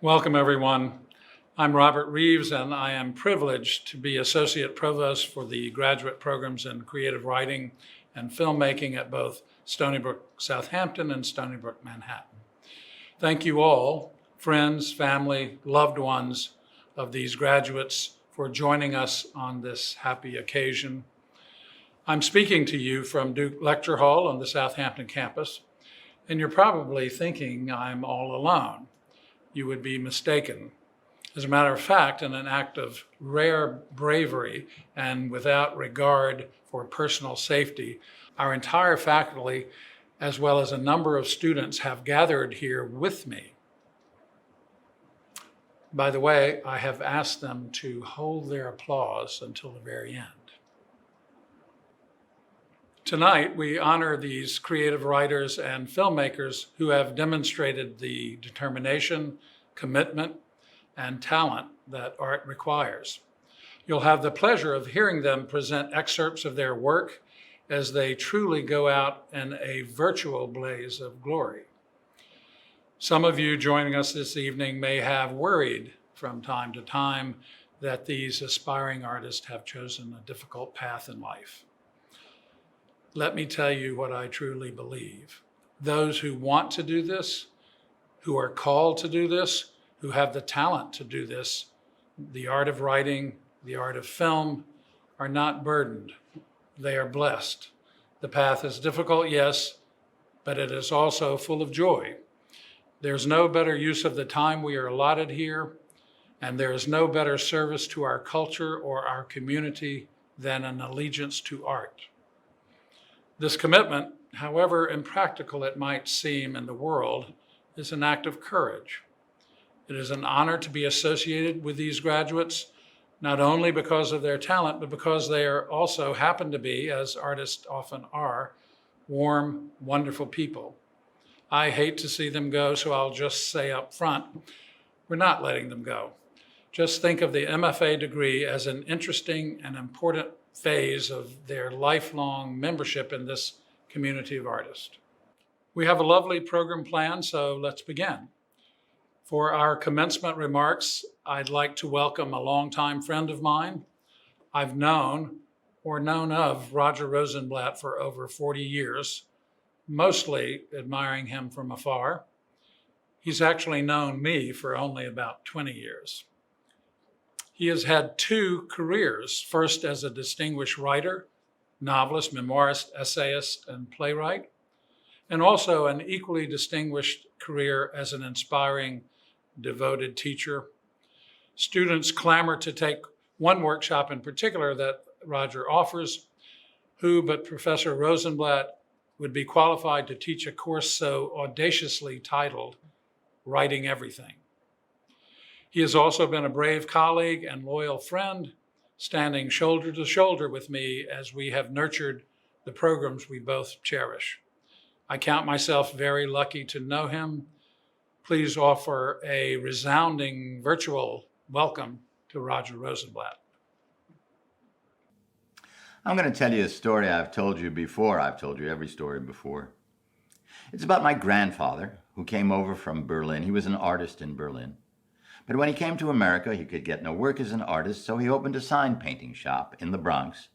Welcome, everyone. I'm Robert Reeves, and I am privileged to be Associate Provost for the graduate programs in creative writing and filmmaking at both Stony Brook, Southampton and Stony Brook, Manhattan. Thank you all, friends, family, loved ones of these graduates, for joining us on this happy occasion. I'm speaking to you from Duke Lecture Hall on the Southampton campus, and you're probably thinking I'm all alone. You would be mistaken. As a matter of fact, in an act of rare bravery and without regard for personal safety, our entire faculty, as well as a number of students, have gathered here with me. By the way, I have asked them to hold their applause until the very end. Tonight, we honor these creative writers and filmmakers who have demonstrated the determination, commitment, and talent that art requires. You'll have the pleasure of hearing them present excerpts of their work as they truly go out in a virtual blaze of glory. Some of you joining us this evening may have worried from time to time that these aspiring artists have chosen a difficult path in life. Let me tell you what I truly believe. Those who want to do this, who are called to do this, who have the talent to do this, the art of writing, the art of film, are not burdened. They are blessed. The path is difficult, yes, but it is also full of joy. There's no better use of the time we are allotted here, and there is no better service to our culture or our community than an allegiance to art. This commitment, however impractical it might seem in the world, is an act of courage. It is an honor to be associated with these graduates, not only because of their talent, but because they are also happen to be, as artists often are, warm, wonderful people. I hate to see them go, so I'll just say up front, we're not letting them go. Just think of the MFA degree as an interesting and important phase of their lifelong membership in this community of artists. We have a lovely program planned, so let's begin. For our commencement remarks, I'd like to welcome a longtime friend of mine. I've known of Roger Rosenblatt for over 40 years, mostly admiring him from afar. He's actually known me for only about 20 years. He has had two careers, first as a distinguished writer, novelist, memoirist, essayist, and playwright, and also an equally distinguished career as an inspiring, devoted teacher. Students clamor to take one workshop in particular that Roger offers. Who but Professor Rosenblatt would be qualified to teach a course so audaciously titled, Writing Everything? He has also been a brave colleague and loyal friend, standing shoulder to shoulder with me as we have nurtured the programs we both cherish. I count myself very lucky to know him. Please offer a resounding virtual welcome to Roger Rosenblatt. I'm going to tell you a story I've told you before. I've told you every story before. It's about my grandfather who came over from Berlin. He was an artist in Berlin. But when he came to America, he could get no work as an artist, so he opened a sign painting shop in the Bronx.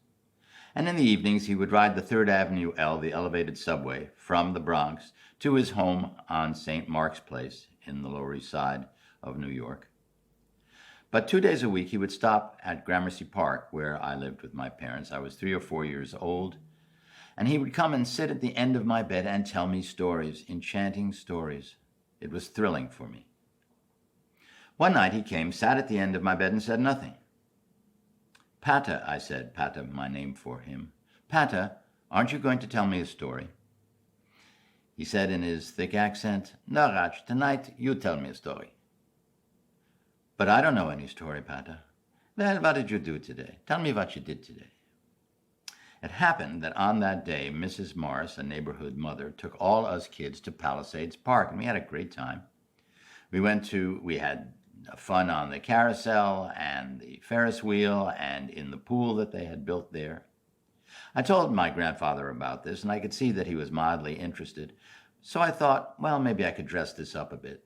And in the evenings, he would ride the 3rd Avenue L, the elevated subway, from the Bronx to his home on St. Mark's Place in the Lower East Side of New York. But 2 days a week, he would stop at Gramercy Park, where I lived with my parents. I was 3 or 4 years old. And he would come and sit at the end of my bed and tell me stories, enchanting stories. It was thrilling for me. One night he came, sat at the end of my bed and said nothing. Pata, I said, Pata, my name for him. Pata, aren't you going to tell me a story? He said in his thick accent, No, Raj, tonight you tell me a story. But I don't know any story, Pata. Well, what did you do today? Tell me what you did today. It happened that on that day, Mrs. Morris, a neighborhood mother, took all us kids to Palisades Park, and we had a great time. We had fun on the carousel and the Ferris wheel and in the pool that they had built there. I told my grandfather about this, and I could see that he was mildly interested. So I thought, well, maybe I could dress this up a bit.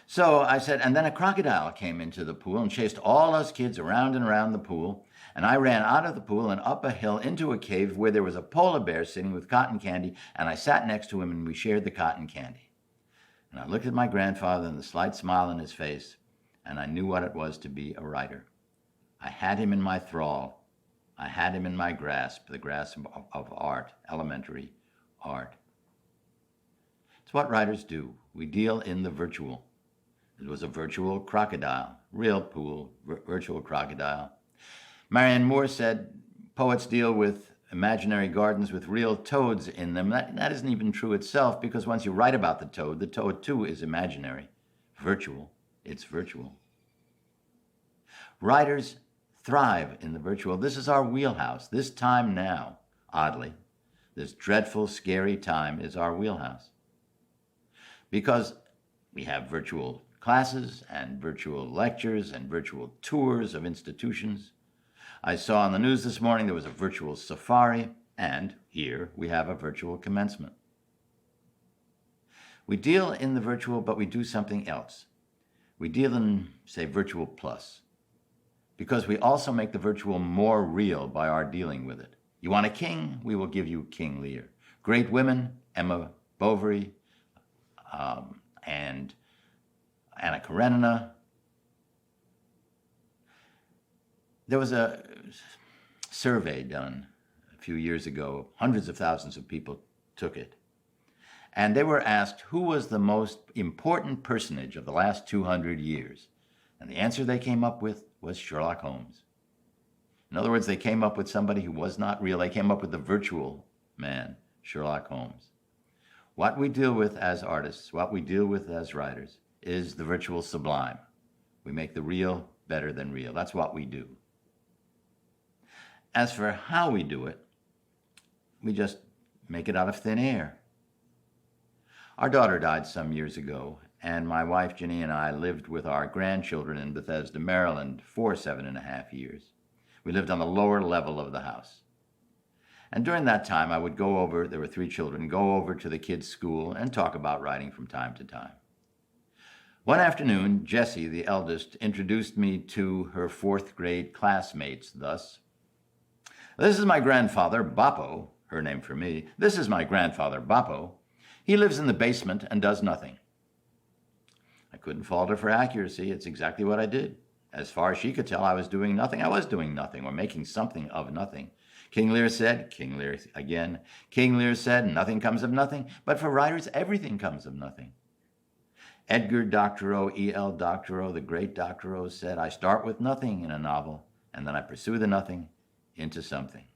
So I said, and then a crocodile came into the pool and chased all us kids around and around the pool. And I ran out of the pool and up a hill into a cave where there was a polar bear sitting with cotton candy. And I sat next to him and we shared the cotton candy. And I looked at my grandfather and the slight smile on his face, and I knew what it was to be a writer. I had him in my thrall. I had him in my grasp, the grasp of art, elementary art. It's what writers do. We deal in the virtual. It was a virtual crocodile, real pool, virtual crocodile. Marianne Moore said, poets deal with imaginary gardens with real toads in them. That isn't even true itself, because once you write about the toad too is imaginary, virtual. It's virtual. Writers thrive in the virtual. This is our wheelhouse. This time now, oddly, this dreadful, scary time is our wheelhouse. Because we have virtual classes and virtual lectures and virtual tours of institutions. I saw on the news this morning there was a virtual safari, and here we have a virtual commencement. We deal in the virtual, but we do something else. We deal in, say, virtual plus, because we also make the virtual more real by our dealing with it. You want a king? We will give you King Lear. Great women, Emma Bovary, and Anna Karenina. There was a survey done a few years ago. Hundreds of thousands of people took it. And they were asked who was the most important personage of the last 200 years. And the answer they came up with was Sherlock Holmes. In other words, they came up with somebody who was not real. They came up with the virtual man, Sherlock Holmes. What we deal with as artists, what we deal with as writers, is the virtual sublime. We make the real better than real. That's what we do. As for how we do it, we just make it out of thin air. Our daughter died some years ago, and my wife Jenny and I lived with our grandchildren in Bethesda, Maryland for 7.5 years. We lived on the lower level of the house. And during that time, I would go over, there were 3 children, go over to the kids' school and talk about writing from time to time. One afternoon, Jessie, the eldest, introduced me to her 4th grade classmates thus: "This is my grandfather, Boppo," her name for me. "This is my grandfather, Boppo. He lives in the basement and does nothing." I couldn't fault her for accuracy. It's exactly what I did. As far as she could tell, I was doing nothing. I was doing nothing, or making something of nothing. King Lear said, King Lear again, King Lear said, nothing comes of nothing. But for writers, everything comes of nothing. Edgar Doctorow, E.L. Doctorow, the great Doctorow, said, "I start with nothing in a novel, and then I pursue the nothing into something."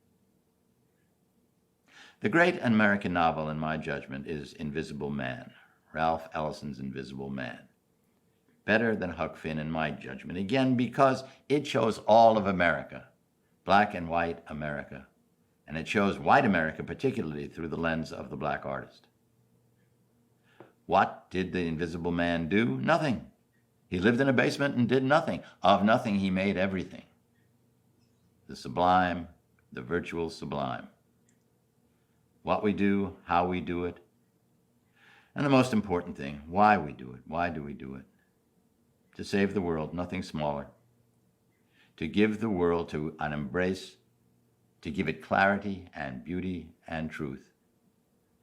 The great American novel, in my judgment, is Invisible Man, Ralph Ellison's Invisible Man. Better than Huck Finn, in my judgment, again, because it shows all of America, black and white America, and it shows white America particularly through the lens of the black artist. What did the Invisible Man do? Nothing. He lived in a basement and did nothing. Of nothing, he made everything. The sublime, the virtual sublime. What we do, how we do it, and the most important thing, why we do it. Why do we do it? To save the world, nothing smaller. To give the world to an embrace, to give it clarity and beauty and truth,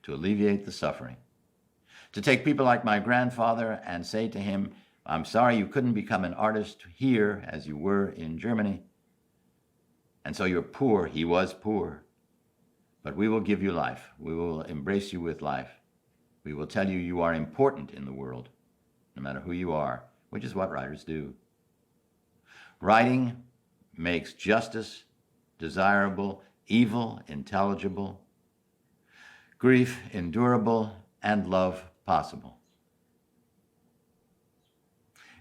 to alleviate the suffering. To take people like my grandfather and say to him, "I'm sorry you couldn't become an artist here as you were in Germany, and so you're poor." He was poor. But we will give you life. We will embrace you with life. We will tell you you are important in the world, no matter who you are, which is what writers do. Writing makes justice desirable, evil intelligible, grief endurable, and love possible.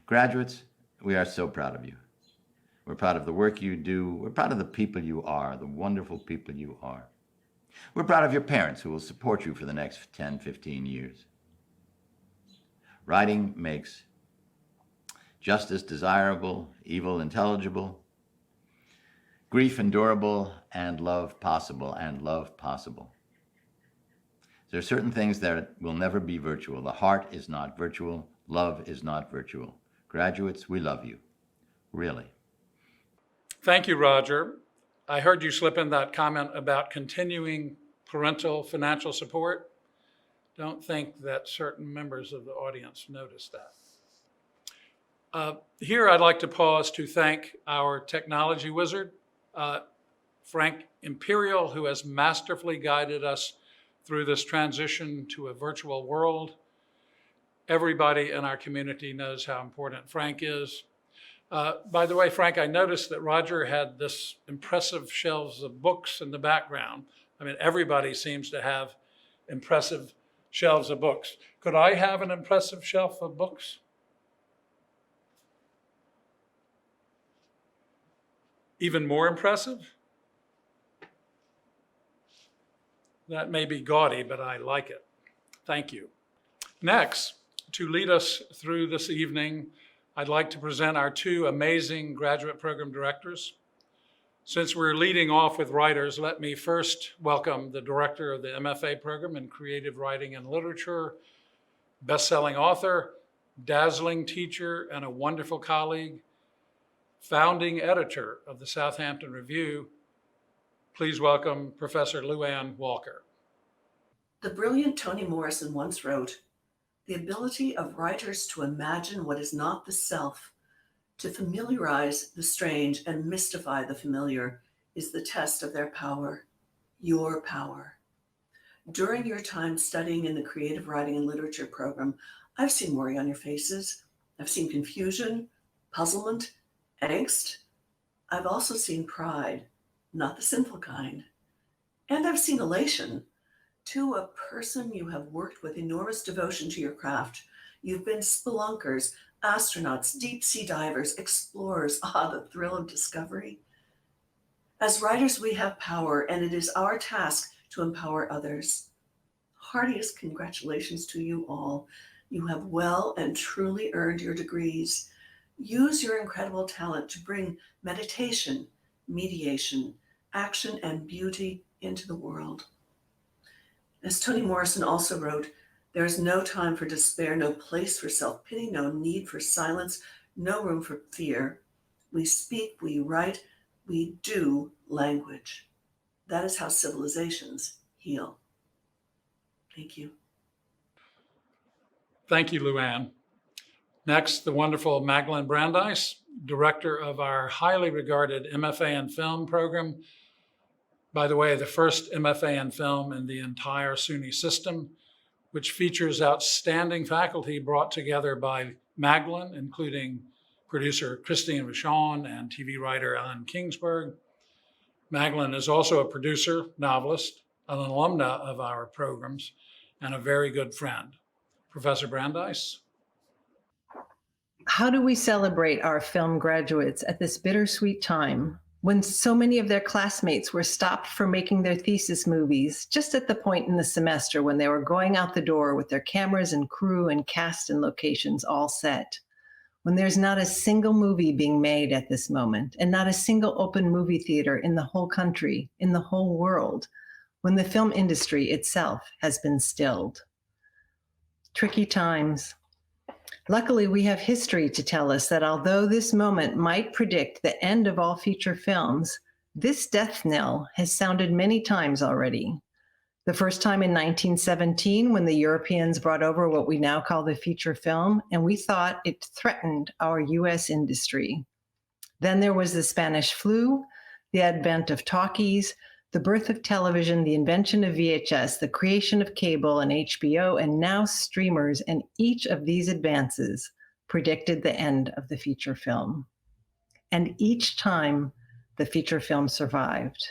Graduates, we are so proud of you. We're proud of the work you do. We're proud of the people you are, the wonderful people you are. We're proud of your parents who will support you for the next 10, 15 years. Writing makes justice desirable, evil intelligible, grief endurable, and love possible, There are certain things that will never be virtual. The heart is not virtual. Love is not virtual. Graduates, we love you. Really. Thank you, Roger. I heard you slip in that comment about continuing parental financial support. Don't think that certain members of the audience noticed that. Here, I'd like to pause to thank our technology wizard, Frank Imperial, who has masterfully guided us through this transition to a virtual world. Everybody in our community knows how important Frank is. By the way, Frank, I noticed that Roger had this impressive shelves of books in the background. I mean, everybody seems to have impressive shelves of books. Could I have an impressive shelf of books? Even more impressive? That may be gaudy, but I like it. Thank you. Next, to lead us through this evening, I'd like to present our two amazing graduate program directors. Since we're leading off with writers, let me first welcome the director of the MFA program in Creative Writing and Literature, best-selling author, dazzling teacher, and a wonderful colleague, founding editor of the Southampton Review. Please welcome Professor Luann Walker. The brilliant Toni Morrison once wrote, "The ability of writers to imagine what is not the self, to familiarize the strange and mystify the familiar, is the test of their power, your power." During your time studying in the Creative Writing and Literature program, I've seen worry on your faces. I've seen confusion, puzzlement, angst. I've also seen pride, not the sinful kind. And I've seen elation. To a person you have worked with enormous devotion to your craft. You've been spelunkers, astronauts, deep sea divers, explorers. Ah, the thrill of discovery. As writers, we have power, and it is our task to empower others. Heartiest congratulations to you all. You have well and truly earned your degrees. Use your incredible talent to bring meditation, mediation, action, and beauty into the world. As Toni Morrison also wrote, there is no time for despair, no place for self-pity, no need for silence, no room for fear. We speak, we write, we do language. That is how civilizations heal. Thank you. Thank you, Luann. Next, the wonderful Magdalene Brandeis, director of our highly regarded MFA in Film program. By the way, the first MFA in Film in the entire SUNY system, which features outstanding faculty brought together by Magdalene, including producer Christine Vachon and TV writer Ellen Kingsburg. Magdalene is also a producer, novelist, an alumna of our programs, and a very good friend. Professor Brandeis. How do we celebrate our film graduates at this bittersweet time when so many of their classmates were stopped from making their thesis movies just at the point in the semester when they were going out the door with their cameras and crew and cast and locations all set? When there's not a single movie being made at this moment and not a single open movie theater in the whole country, in the whole world, when the film industry itself has been stilled. Tricky times. Luckily, we have history to tell us that although this moment might predict the end of all feature films, this death knell has sounded many times already. The first time in 1917, when the Europeans brought over what we now call the feature film, and we thought it threatened our US industry. Then there was the Spanish flu, the advent of talkies, the birth of television, the invention of VHS, the creation of cable and HBO, and now streamers, and each of these advances predicted the end of the feature film. And each time, the feature film survived.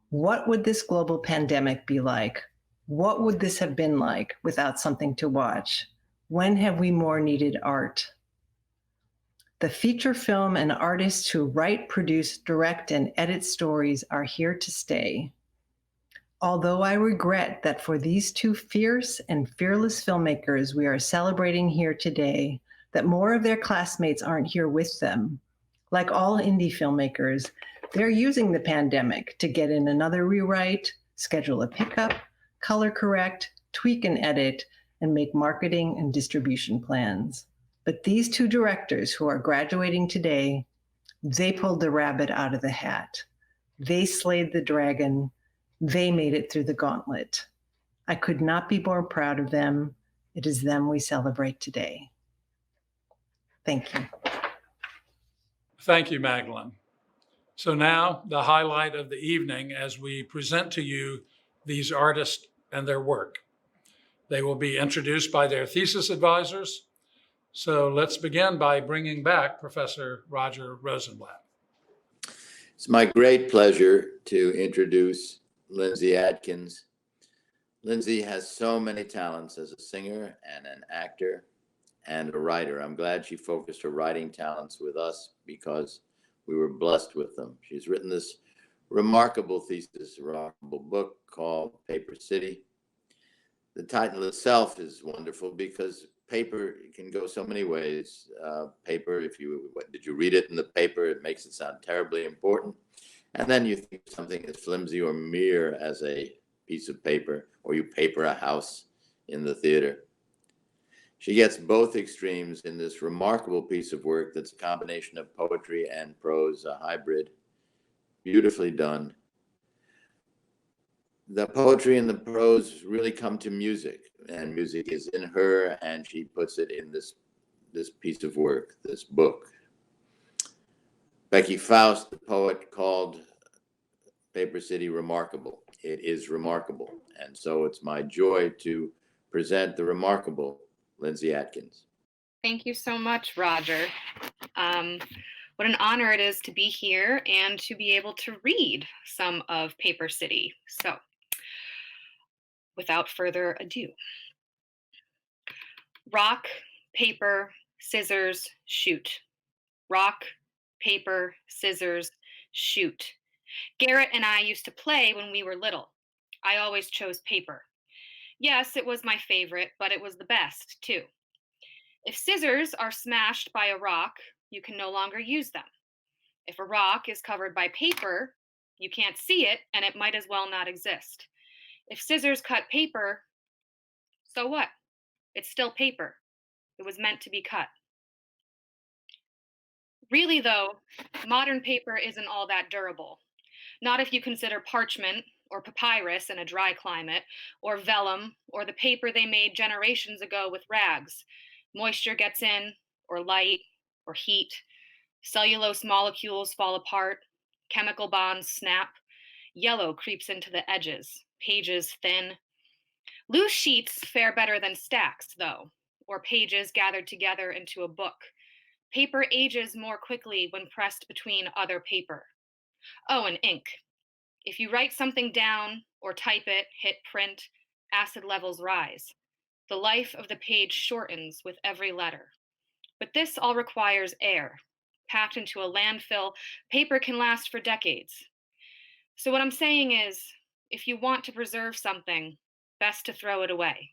What would this global pandemic be like? What would this have been like without something to watch? When have we more needed art? The feature film and artists who write, produce, direct, and edit stories are here to stay. Although I regret that for these two fierce and fearless filmmakers we are celebrating here today, that more of their classmates aren't here with them. Like all indie filmmakers, they're using the pandemic to get in another rewrite, schedule a pickup, color correct, tweak and edit, and make marketing and distribution plans. But these two directors who are graduating today, they pulled the rabbit out of the hat. They slayed the dragon. They made it through the gauntlet. I could not be more proud of them. It is them we celebrate today. Thank you. Thank you, Magdalene. So now the highlight of the evening as we present to you these artists and their work. They will be introduced by their thesis advisors. So let's begin by bringing back Professor Roger Rosenblatt. It's my great pleasure to introduce Lindsay Adkins. Lindsay has so many talents as a singer and an actor and a writer. I'm glad she focused her writing talents with us because we were blessed with them. She's written this remarkable thesis, a remarkable book called Paper City. The title itself is wonderful because paper can go so many ways. Paper, did you read it in the paper? It makes it sound terribly important. And then you think something as flimsy or mere as a piece of paper, or you paper a house in the theater. She gets both extremes in this remarkable piece of work that's a combination of poetry and prose, a hybrid, beautifully done. The poetry and the prose really come to music, and music is in her, and she puts it in this piece of work, this book. Becky Faust, the poet, called Paper City remarkable. It is remarkable, and so it's my joy to present the remarkable Lindsay Adkins. Thank you so much, Roger. What an honor it is to be here and to be able to read some of Paper City. So, without further ado, rock, paper, scissors, shoot. Rock, paper, scissors, shoot. Garrett and I used to play when we were little. I always chose paper. Yes, it was my favorite, but it was the best, too. If scissors are smashed by a rock, you can no longer use them. If a rock is covered by paper, you can't see it, and it might as well not exist. If scissors cut paper, so what? It's still paper. It was meant to be cut. Really, though, modern paper isn't all that durable. Not if you consider parchment or papyrus in a dry climate, or vellum, or the paper they made generations ago with rags. Moisture gets in, or light, or heat. Cellulose molecules fall apart. Chemical bonds snap. Yellow creeps into the edges. Pages thin. Loose sheets fare better than stacks, though, or pages gathered together into a book. Paper ages more quickly when pressed between other paper. Oh, and ink. If you write something down or type it, hit print, acid levels rise. The life of the page shortens with every letter. But this all requires air. Packed into a landfill, paper can last for decades. So what I'm saying is, if you want to preserve something, best to throw it away.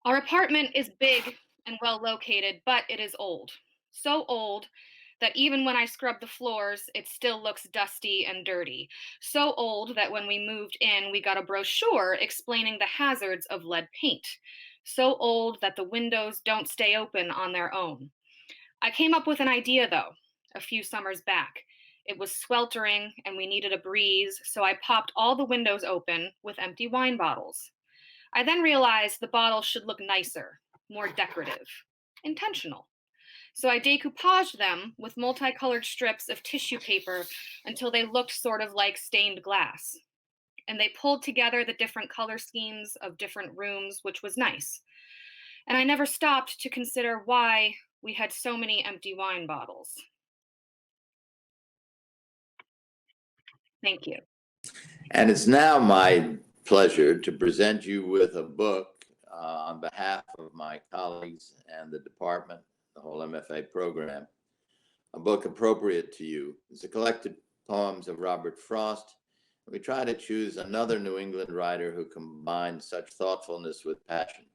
Our apartment is big and well located, but it is old. So old that even when I scrub the floors, it still looks dusty and dirty. So old that when we moved in, we got a brochure explaining the hazards of lead paint. So old that the windows don't stay open on their own. I came up with an idea, though, a few summers back. It was sweltering and we needed a breeze, so I popped all the windows open with empty wine bottles. I then realized the bottles should look nicer, more decorative, intentional. So I decoupaged them with multicolored strips of tissue paper until they looked sort of like stained glass. And they pulled together the different color schemes of different rooms, which was nice. And I never stopped to consider why we had so many empty wine bottles. Thank you. And it's now my pleasure to present you with a book on behalf of my colleagues and the department, the whole MFA program, a book appropriate to you. It's a collected poems of Robert Frost. We try to choose another New England writer who combined such thoughtfulness with passion.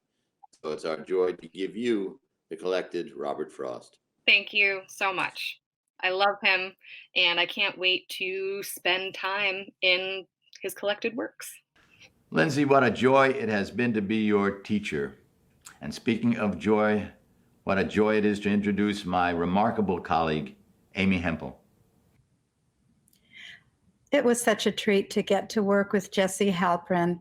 So it's our joy to give you the collected Robert Frost. Thank you so much. I love him, and I can't wait to spend time in his collected works. Lindsay, what a joy it has been to be your teacher. And speaking of joy, what a joy it is to introduce my remarkable colleague, Amy Hempel. It was such a treat to get to work with Jessie Halprin,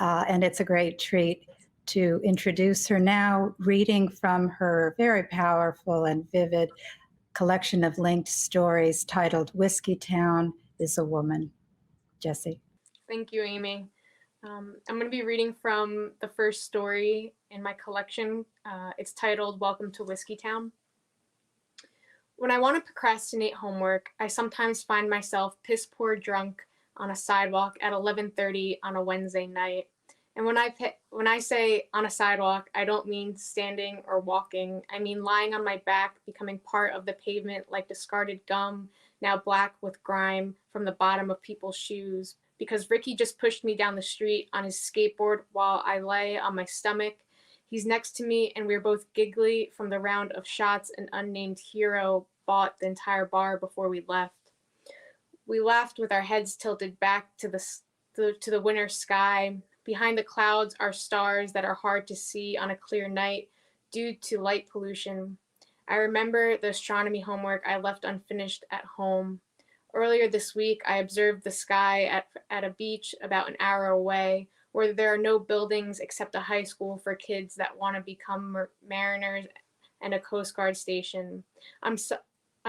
and it's a great treat to introduce her now, reading from her very powerful and vivid collection of linked stories titled Whiskey Town is a Woman. Jessie. Thank you, Amy. I'm going to be reading from the first story in my collection. It's titled Welcome to Whiskey Town. When I want to procrastinate homework, I sometimes find myself piss poor drunk on a sidewalk at 11:30 on a Wednesday night. And when I say on a sidewalk, I don't mean standing or walking. I mean lying on my back, becoming part of the pavement like discarded gum, now black with grime from the bottom of people's shoes. Because Ricky just pushed me down the street on his skateboard while I lay on my stomach. He's next to me, and we're both giggly from the round of shots an unnamed hero bought the entire bar before we left. We laughed with our heads tilted back to the winter sky. Behind the clouds are stars that are hard to see on a clear night due to light pollution. I remember the astronomy homework I left unfinished at home. Earlier this week, I observed the sky at a beach about an hour away, where there are no buildings except a high school for kids that want to become mariners and a Coast Guard station. I'm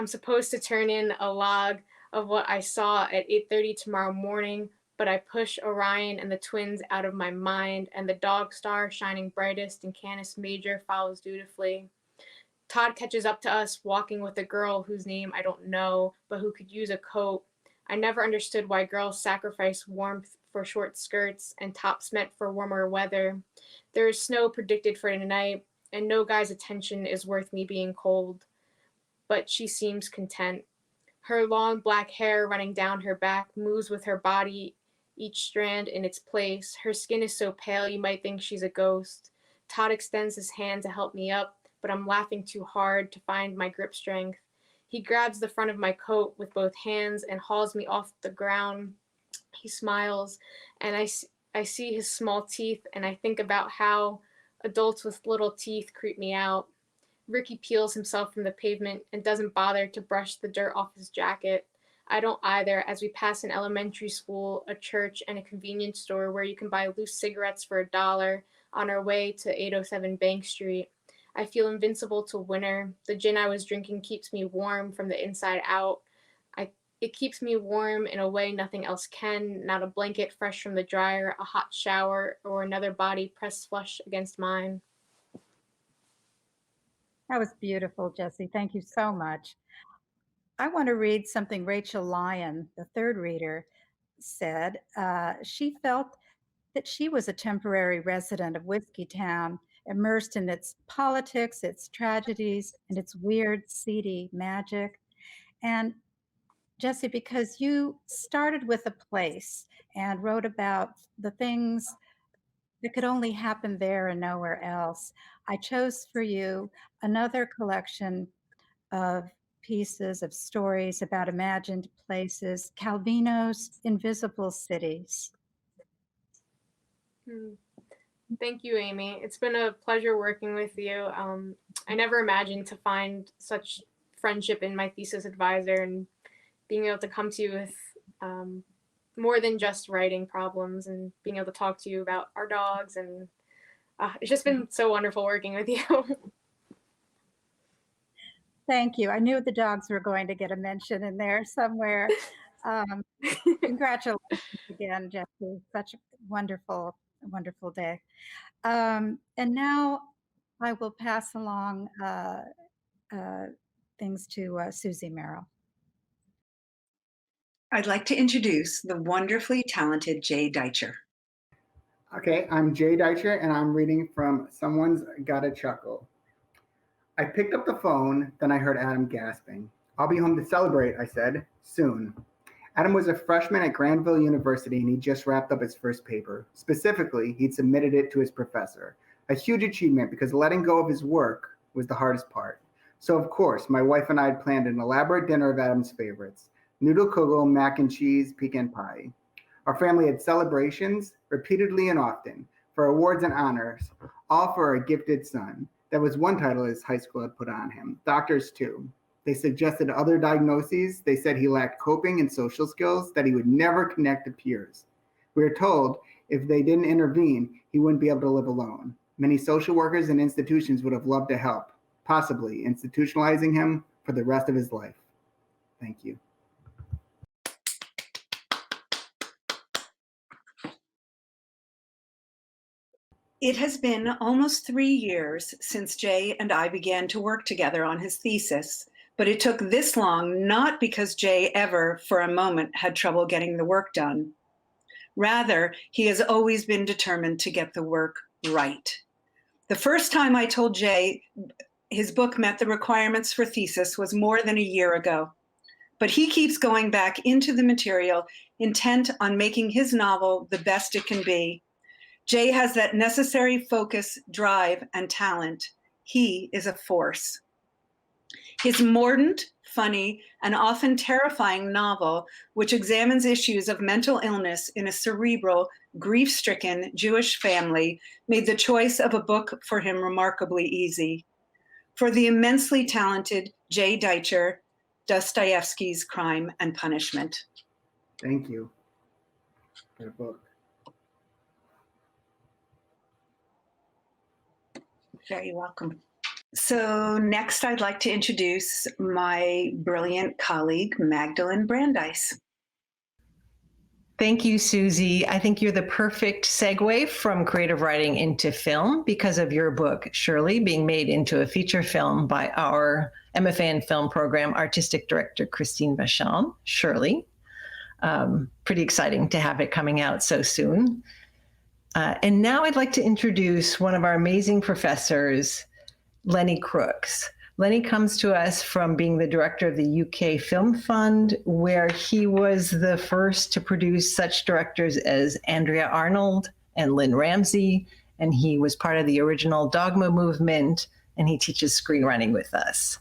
supposed to turn in a log of what I saw at 8:30 tomorrow morning, but I push Orion and the twins out of my mind, and the dog star shining brightest in Canis Major follows dutifully. Todd catches up to us, walking with a girl whose name I don't know, but who could use a coat. I never understood why girls sacrifice warmth for short skirts and tops meant for warmer weather. There is snow predicted for tonight, and no guy's attention is worth me being cold. But she seems content. Her long black hair running down her back moves with her body, each strand in its place. Her skin is so pale you might think she's a ghost. Todd extends his hand to help me up, but I'm laughing too hard to find my grip strength. He grabs the front of my coat with both hands and hauls me off the ground. He smiles, and I see his small teeth, and I think about how adults with little teeth creep me out. Ricky peels himself from the pavement and doesn't bother to brush the dirt off his jacket. I don't either, as we pass an elementary school, a church, and a convenience store where you can buy loose cigarettes for $1 on our way to 807 Bank Street. I feel invincible to winter. The gin I was drinking keeps me warm from the inside out. It keeps me warm in a way nothing else can, not a blanket fresh from the dryer, a hot shower, or another body pressed flush against mine. That was beautiful, Jessie. Thank you so much. I want to read something Rachel Lyon, the third reader, said. She felt that she was a temporary resident of Whiskey Town, immersed in its politics, its tragedies, and its weird, seedy magic. And Jessie, because you started with a place and wrote about the things that could only happen there and nowhere else, I chose for you another collection of pieces of stories about imagined places, Calvino's Invisible Cities. Thank you, Amy. It's been a pleasure working with you. I never imagined to find such friendship in my thesis advisor and being able to come to you with more than just writing problems and being able to talk to you about our dogs. And it's just been so wonderful working with you. Thank you. I knew the dogs were going to get a mention in there somewhere. Congratulations again, Jessie. Such a wonderful, wonderful day. And now I will pass along things to Susie Merrill. I'd like to introduce the wonderfully talented Jay Deitcher. Okay, I'm Jay Deitcher, and I'm reading from Someone's Gotta Chuckle. I picked up the phone, then I heard Adam gasping. I'll be home to celebrate, I said, soon. Adam was a freshman at Granville University, and he just wrapped up his first paper. Specifically, he'd submitted it to his professor. A huge achievement because letting go of his work was the hardest part. So, of course, my wife and I had planned an elaborate dinner of Adam's favorites: noodle kugel, mac and cheese, pecan pie. Our family had celebrations repeatedly and often for awards and honors, all for a gifted son. That was one title his high school had put on him. Doctors, too. They suggested other diagnoses. They said he lacked coping and social skills, that he would never connect to peers. We were told if they didn't intervene, he wouldn't be able to live alone. Many social workers and institutions would have loved to help, possibly institutionalizing him for the rest of his life. Thank you. It has been almost 3 years since Jay and I began to work together on his thesis, but it took this long not because Jay ever, for a moment, had trouble getting the work done. Rather, he has always been determined to get the work right. The first time I told Jay his book met the requirements for thesis was more than a year ago, but he keeps going back into the material, intent on making his novel the best it can be. Jay has that necessary focus, drive, and talent. He is a force. His mordant, funny, and often terrifying novel, which examines issues of mental illness in a cerebral, grief-stricken Jewish family, made the choice of a book for him remarkably easy. For the immensely talented Jay Deitcher, Dostoevsky's Crime and Punishment. Thank you for the book. Very welcome. So next I'd like to introduce my brilliant colleague, Magdalene Brandeis. Thank you, Susie. I think you're the perfect segue from creative writing into film because of your book, Shirley, being made into a feature film by our MFA in Film Program Artistic Director, Christine Vachon, Shirley. Pretty exciting to have it coming out so soon. And now I'd like to introduce one of our amazing professors, Lenny Crooks. Lenny comes to us from being the director of the UK Film Fund, where he was the first to produce such directors as Andrea Arnold and Lynn Ramsey, and he was part of the original Dogma movement, and he teaches screenwriting with us.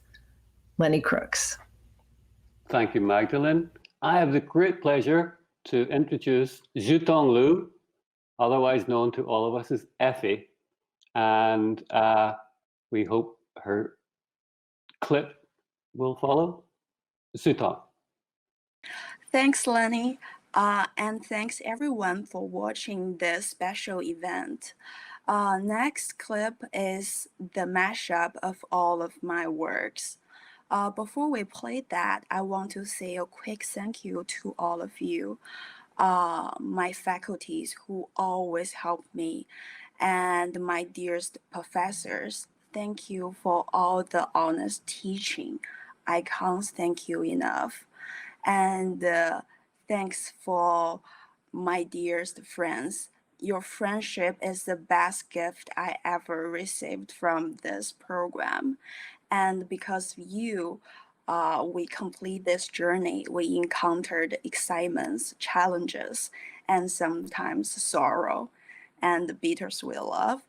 Lenny Crooks. Thank you, Magdalene. I have the great pleasure to introduce Zhutong Liu, otherwise known to all of us as Effie, and we hope her clip will follow. Zhutong. Thanks, Lenny, and thanks everyone for watching this special event. Next clip is the mashup of all of my works. Before we play that, I want to say a quick thank you to all of you, my faculties who always help me, and my dearest professors. Thank you for all the honest teaching. I can't thank you enough. And thanks for my dearest friends. Your friendship is the best gift I ever received from this program. And because of you, we complete this journey. We encountered excitements, challenges, and sometimes sorrow and bittersweet love.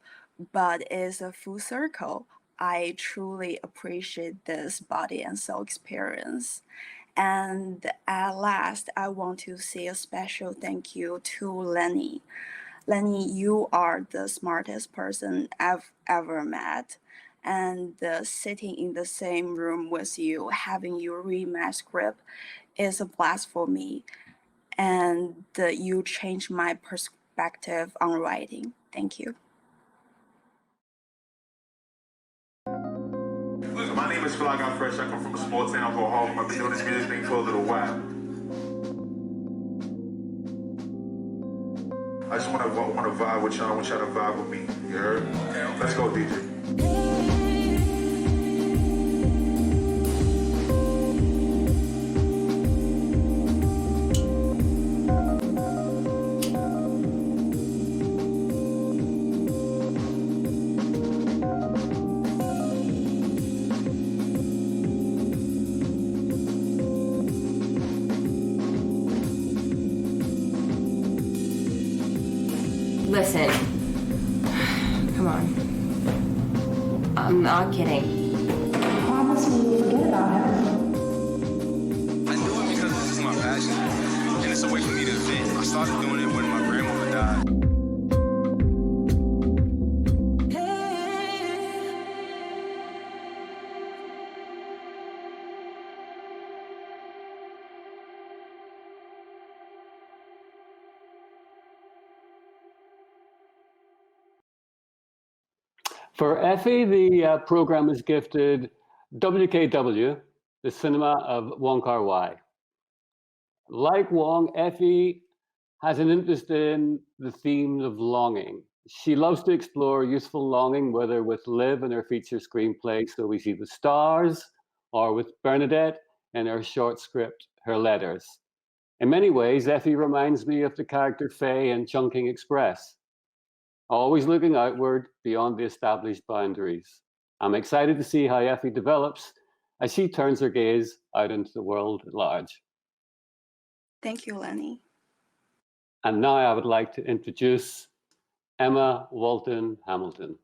But it's a full circle. I truly appreciate this body and soul experience. And at last, I want to say a special thank you to Lenny. Lenny, you are the smartest person I've ever met. And sitting in the same room with you, having you read my script is a blast for me. And you changed my perspective on writing. Thank you. Listen, my name is Flagon Fresh. I come from a small town called Harlem. I've been doing this music thing for a little while. I just want to vibe with y'all. I want y'all to vibe with me. You heard? Let's go, DJ. Listen, come on. I'm not kidding. Promise me you'll forget about it. I do it because this is my passion, and it's It's a way for me to vent. I started doing it when my grandmother died. For Effie, the program is gifted WKW, the cinema of Wong Kar-wai. Like Wong, Effie has an interest in the themes of longing. She loves to explore useful longing, whether with Liv in her feature screenplay, So We See the Stars, or with Bernadette in her short script, Her Letters. In many ways, Effie reminds me of the character Faye in Chungking Express, always looking outward beyond the established boundaries. I'm excited to see how Effie develops as she turns her gaze out into the world at large. Thank you, Lenny. And now I would like to introduce Emma Walton Hamilton.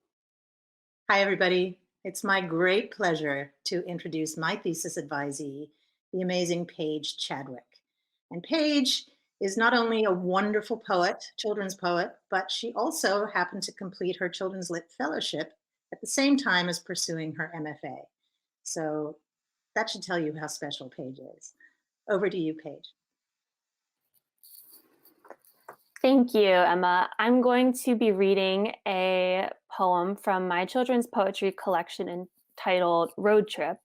Hi, everybody. It's my great pleasure to introduce my thesis advisee, the amazing Paige Chadwick. And Paige is not only a wonderful poet, children's poet, but she also happened to complete her Children's Lit Fellowship at the same time as pursuing her MFA. So that should tell you how special Paige is. Over to you, Paige. Thank you, Emma. I'm going to be reading a poem from my children's poetry collection entitled Road Trip.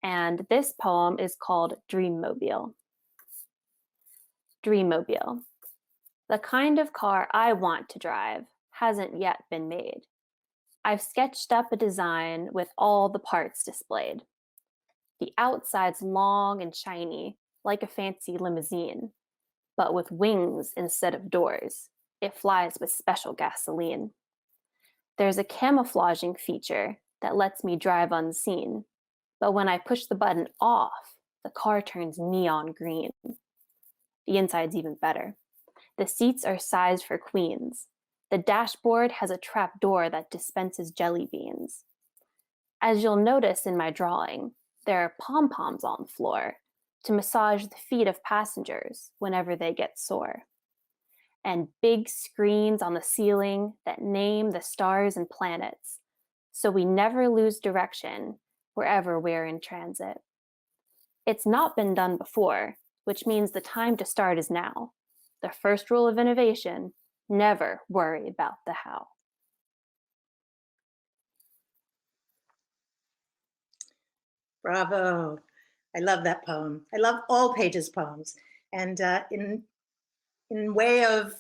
And this poem is called Dreammobile. Dreammobile. The kind of car I want to drive hasn't yet been made. I've sketched up a design with all the parts displayed. The outside's long and shiny, like a fancy limousine, but with wings instead of doors. It flies with special gasoline. There's a camouflaging feature that lets me drive unseen, but when I push the button off, the car turns neon green. The inside's even better. The seats are sized for queens. The dashboard has a trap door that dispenses jelly beans. As you'll notice in my drawing, there are pom-poms on the floor to massage the feet of passengers whenever they get sore. And big screens on the ceiling that name the stars and planets, so we never lose direction wherever we're in transit. It's not been done before, which means the time to start is now. The first rule of innovation, never worry about the how. Bravo. I love that poem. I love all Paige's poems. And in way of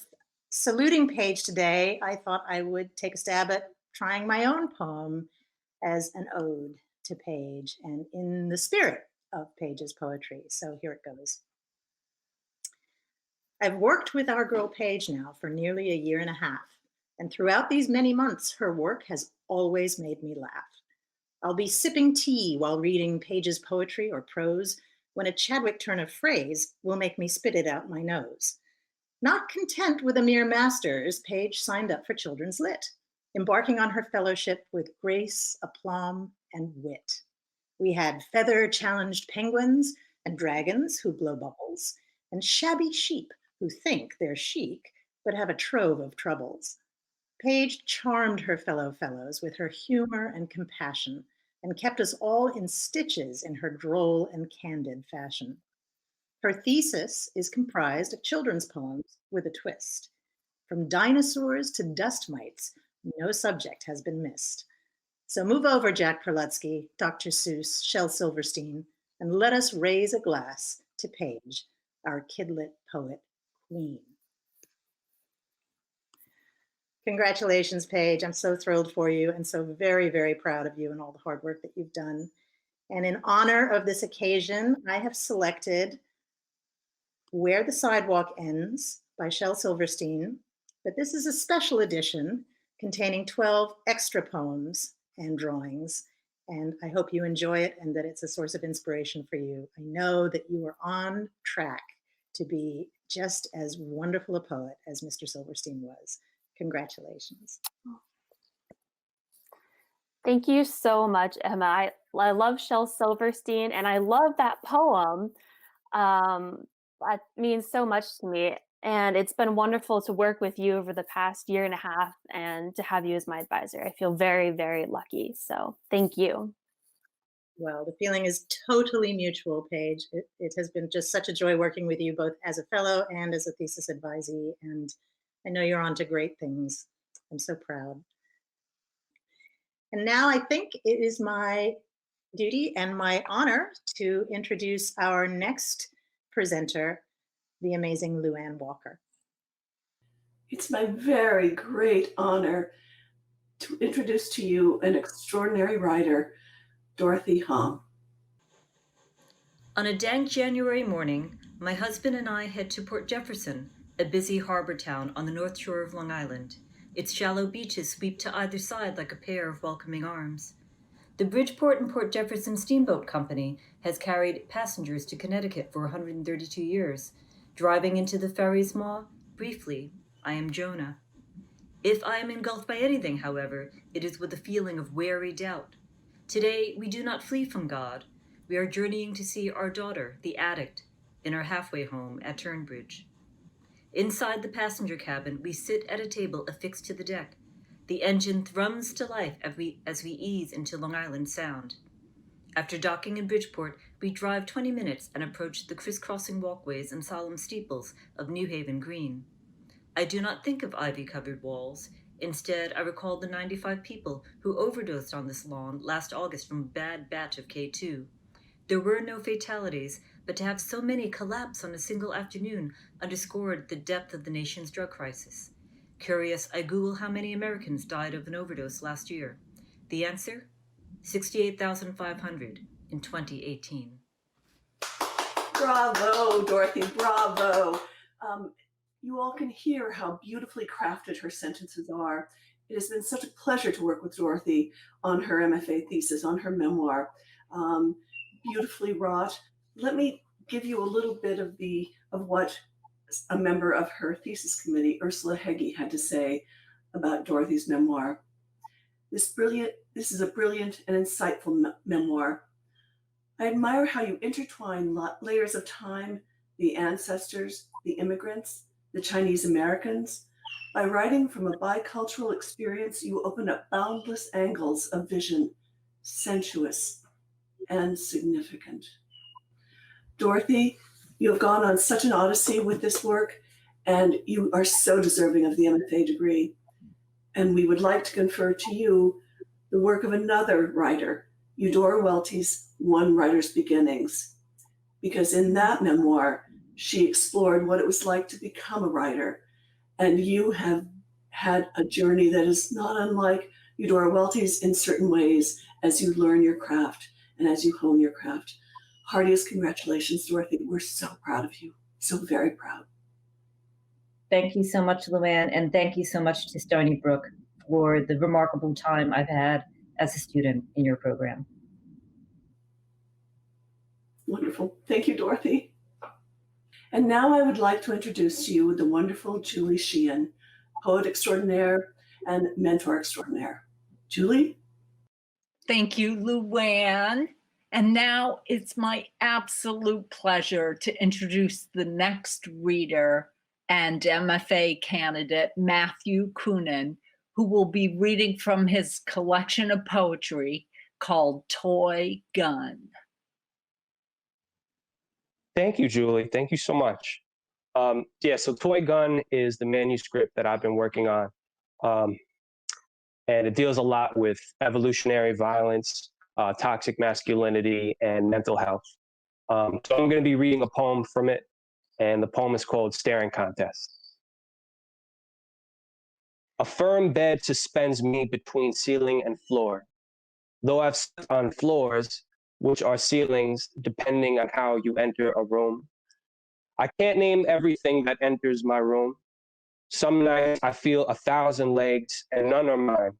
saluting Paige today, I thought I would take a stab at trying my own poem as an ode to Paige and in the spirit of Paige's poetry. So here it goes. I've worked with our girl Paige now for nearly a year and a half, and throughout these many months, her work has always made me laugh. I'll be sipping tea while reading Paige's poetry or prose when a Chadwick turn of phrase will make me spit it out my nose. Not content with a mere master's, Paige signed up for Children's Lit, embarking on her fellowship with grace, aplomb, and wit. We had feather-challenged penguins and dragons who blow bubbles, and shabby sheep who think they're chic but have a trove of troubles. Paige charmed her fellows with her humor and compassion and kept us all in stitches in her droll and candid fashion. Her thesis is comprised of children's poems with a twist. From dinosaurs to dust mites, no subject has been missed. So move over, Jack Perlutsky, Dr. Seuss, Shel Silverstein, and let us raise a glass to Paige, our kidlit poet queen. Congratulations, Paige. I'm so thrilled for you and so very, very proud of you and all the hard work that you've done. And in honor of this occasion, I have selected Where the Sidewalk Ends by Shel Silverstein, but this is a special edition containing 12 extra poems and drawings. And I hope you enjoy it and that it's a source of inspiration for you. I know that you are on track to be just as wonderful a poet as Mr. Silverstein was. Congratulations. Thank you so much, Emma. I love Shel Silverstein and I love that poem. That means so much to me. And it's been wonderful to work with you over the past year and a half and to have you as my advisor. I feel very, very lucky. So thank you. Well, the feeling is totally mutual, Paige. It has been just such a joy working with you both as a fellow and as a thesis advisee. And I know you're on to great things. I'm so proud. And now I think it is my duty and my honor to introduce our next presenter, the amazing Luann Walker. It's my very great honor to introduce to you an extraordinary writer, Dorothy Hom. On a dank January morning, my husband and I head to Port Jefferson, a busy harbor town on the north shore of Long Island. Its shallow beaches sweep to either side like a pair of welcoming arms. The Bridgeport and Port Jefferson Steamboat Company has carried passengers to Connecticut for 132 years. Driving into the ferry's maw, briefly, I am Jonah. If I am engulfed by anything, however, it is with a feeling of wary doubt. Today, we do not flee from God. We are journeying to see our daughter, the addict, in our halfway home at Turnbridge. Inside the passenger cabin, we sit at a table affixed to the deck. The engine thrums to life as we ease into Long Island Sound. After docking in Bridgeport, we drive 20 minutes and approach the crisscrossing walkways and solemn steeples of New Haven Green. I do not think of ivy-covered walls. Instead, I recall the 95 people who overdosed on this lawn last August from a bad batch of K2. There were no fatalities, but to have so many collapse on a single afternoon underscored the depth of the nation's drug crisis. Curious, I Google how many Americans died of an overdose last year. The answer? 68,500 in 2018. Bravo, Dorothy, bravo. You all can hear how beautifully crafted her sentences are. It has been such a pleasure to work with Dorothy on her MFA thesis, on her memoir. Beautifully wrought. Let me give you a little bit of what a member of her thesis committee, Ursula Heggie, had to say about Dorothy's memoir. This is a brilliant and insightful memoir. I admire how you intertwine layers of time, the ancestors, the immigrants, the Chinese Americans. By writing from a bicultural experience, you open up boundless angles of vision, sensuous and significant. Dorothy, you have gone on such an odyssey with this work, and you are so deserving of the MFA degree. And we would like to confer to you the work of another writer, Eudora Welty's One Writer's Beginnings, because in that memoir, she explored what it was like to become a writer. And you have had a journey that is not unlike Eudora Welty's in certain ways as you learn your craft and as you hone your craft. Heartiest congratulations, Dorothy. We're so proud of you, so very proud. Thank you so much, Luann, and thank you so much to Stony Brook for the remarkable time I've had as a student in your program. Wonderful. Thank you, Dorothy. And now I would like to introduce to you the wonderful Julie Sheehan, poet extraordinaire and mentor extraordinaire. Julie? Thank you, Luann. And now it's my absolute pleasure to introduce the next reader and MFA candidate, Matthew Kunin, who will be reading from his collection of poetry called Toy Gun. Thank you, Julie. Thank you so much. So Toy Gun is the manuscript that I've been working on. And it deals a lot with evolutionary violence, toxic masculinity, and mental health. So I'm going to be reading a poem from it, and the poem is called Staring Contest. A firm bed suspends me between ceiling and floor, though I've slept on floors, which are ceilings, depending on how you enter a room. I can't name everything that enters my room. Some nights I feel 1,000 legs, and none are mine.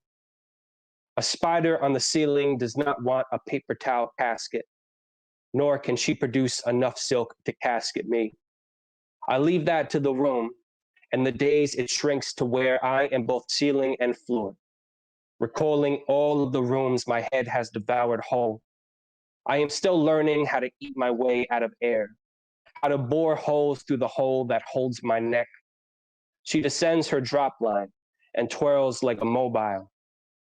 A spider on the ceiling does not want a paper towel casket, nor can she produce enough silk to casket me. I leave that to the room, and the days it shrinks to where I am both ceiling and floor, recalling all of the rooms my head has devoured whole. I am still learning how to eat my way out of air, how to bore holes through the hole that holds my neck. She descends her drop line and twirls like a mobile,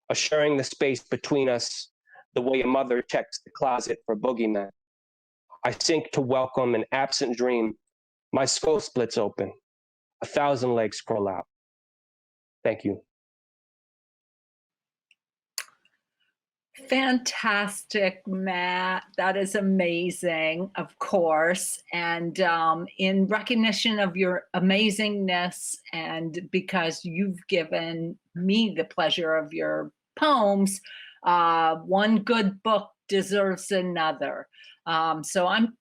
assuring the space between us the way a mother checks the closet for boogeymen. I sink to welcome an absent dream. My skull splits open. 1,000 legs crawl out. Thank you. Fantastic, Matt. That is amazing, of course. And in recognition of your amazingness, and because you've given me the pleasure of your poems, one good book deserves another. So I'm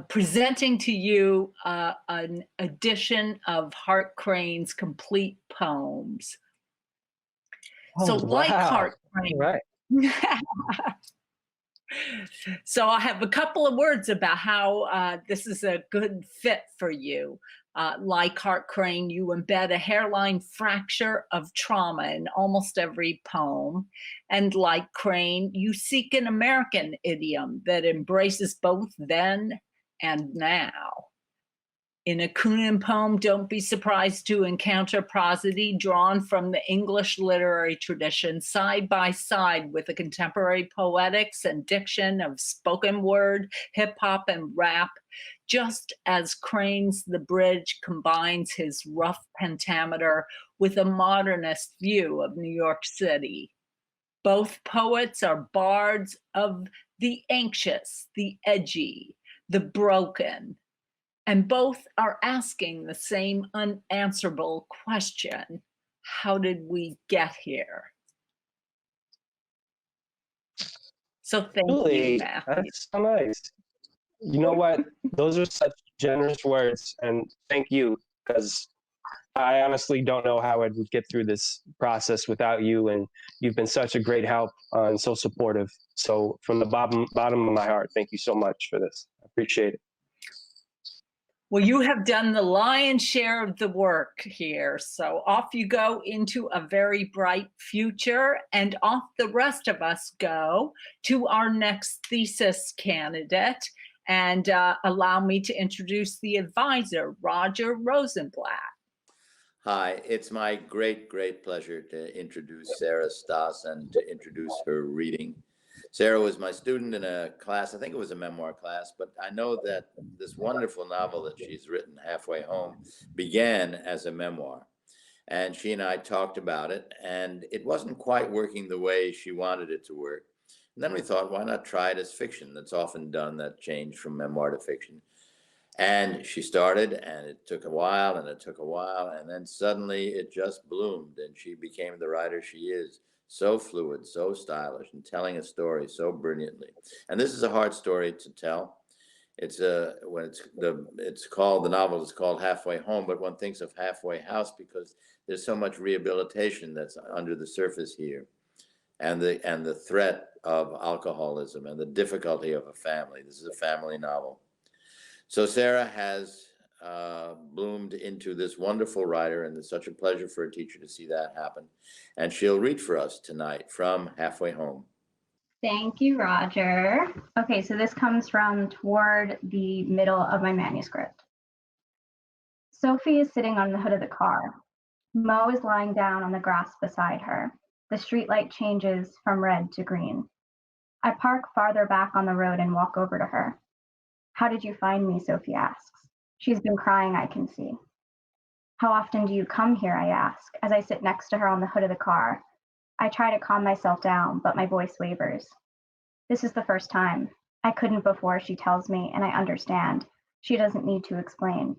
presenting to you an edition of Hart Crane's complete poems. So like Hart Crane, right. So I have a couple of words about how this is a good fit for you. Like Hart Crane, you embed a hairline fracture of trauma in almost every poem. And like Crane, you seek an American idiom that embraces both then and now. In a Kunin poem, don't be surprised to encounter prosody drawn from the English literary tradition side by side with the contemporary poetics and diction of spoken word, hip hop, and rap, just as Crane's The Bridge combines his rough pentameter with a modernist view of New York City. Both poets are bards of the anxious, the edgy, the broken, and both are asking the same unanswerable question: how did we get here? So thank you, Matthew. That's so nice. You know what? Those are such generous words, and thank you, because I honestly don't know how I would get through this process without you, and you've been such a great help and so supportive. So from the bottom of my heart, thank you so much for this. I appreciate it. Well, you have done the lion's share of the work here. So off you go into a very bright future, and off the rest of us go to our next thesis candidate. And allow me to introduce the advisor, Roger Rosenblatt. Hi, it's my great pleasure to introduce Sarah Stoss and to introduce her reading. Sarah was my student in a class, I think it was a memoir class, but I know that this wonderful novel that she's written, Halfway Home, began as a memoir. And she and I talked about it, and it wasn't quite working the way she wanted it to work. And then we thought, why not try it as fiction? That's often done, that change from memoir to fiction. And she started, and it took a while, and it took a while, and then suddenly it just bloomed, and she became the writer she is. So fluid, so stylish, and telling a story so brilliantly. And this is a hard story to tell. It's the novel is called Halfway Home, but one thinks of halfway house because there's so much rehabilitation that's under the surface here, and the threat of alcoholism and the difficulty of a family. This is a family novel. So Sarah has bloomed into this wonderful writer, and it's such a pleasure for a teacher to see that happen. And she'll read for us tonight from Halfway Home. Thank you, Roger. Okay, so this comes from toward the middle of my manuscript. Sophie is sitting on the hood of the car. Mo is lying down on the grass beside her. The streetlight changes from red to green. I park farther back on the road and walk over to her. How did you find me? Sophie asks. She's been crying, I can see. How often do you come here? I ask, as I sit next to her on the hood of the car. I try to calm myself down, but my voice wavers. This is the first time. I couldn't before, she tells me, and I understand. She doesn't need to explain.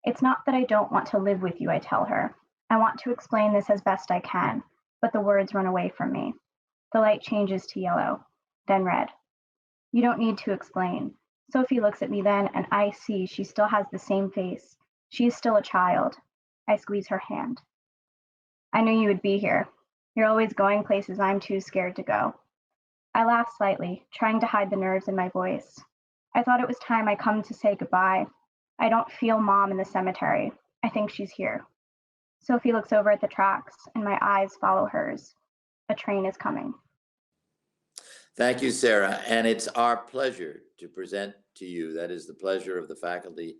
It's not that I don't want to live with you, I tell her. I want to explain this as best I can, but the words run away from me. The light changes to yellow, then red. You don't need to explain. Sophie looks at me then, and I see she still has the same face. She is still a child. I squeeze her hand. I knew you would be here. You're always going places I'm too scared to go. I laugh slightly, trying to hide the nerves in my voice. I thought it was time I come to say goodbye. I don't feel Mom in the cemetery. I think she's here. Sophie looks over at the tracks, and my eyes follow hers. A train is coming. Thank you, Sarah. And it's our pleasure to present to you, that is the pleasure of the faculty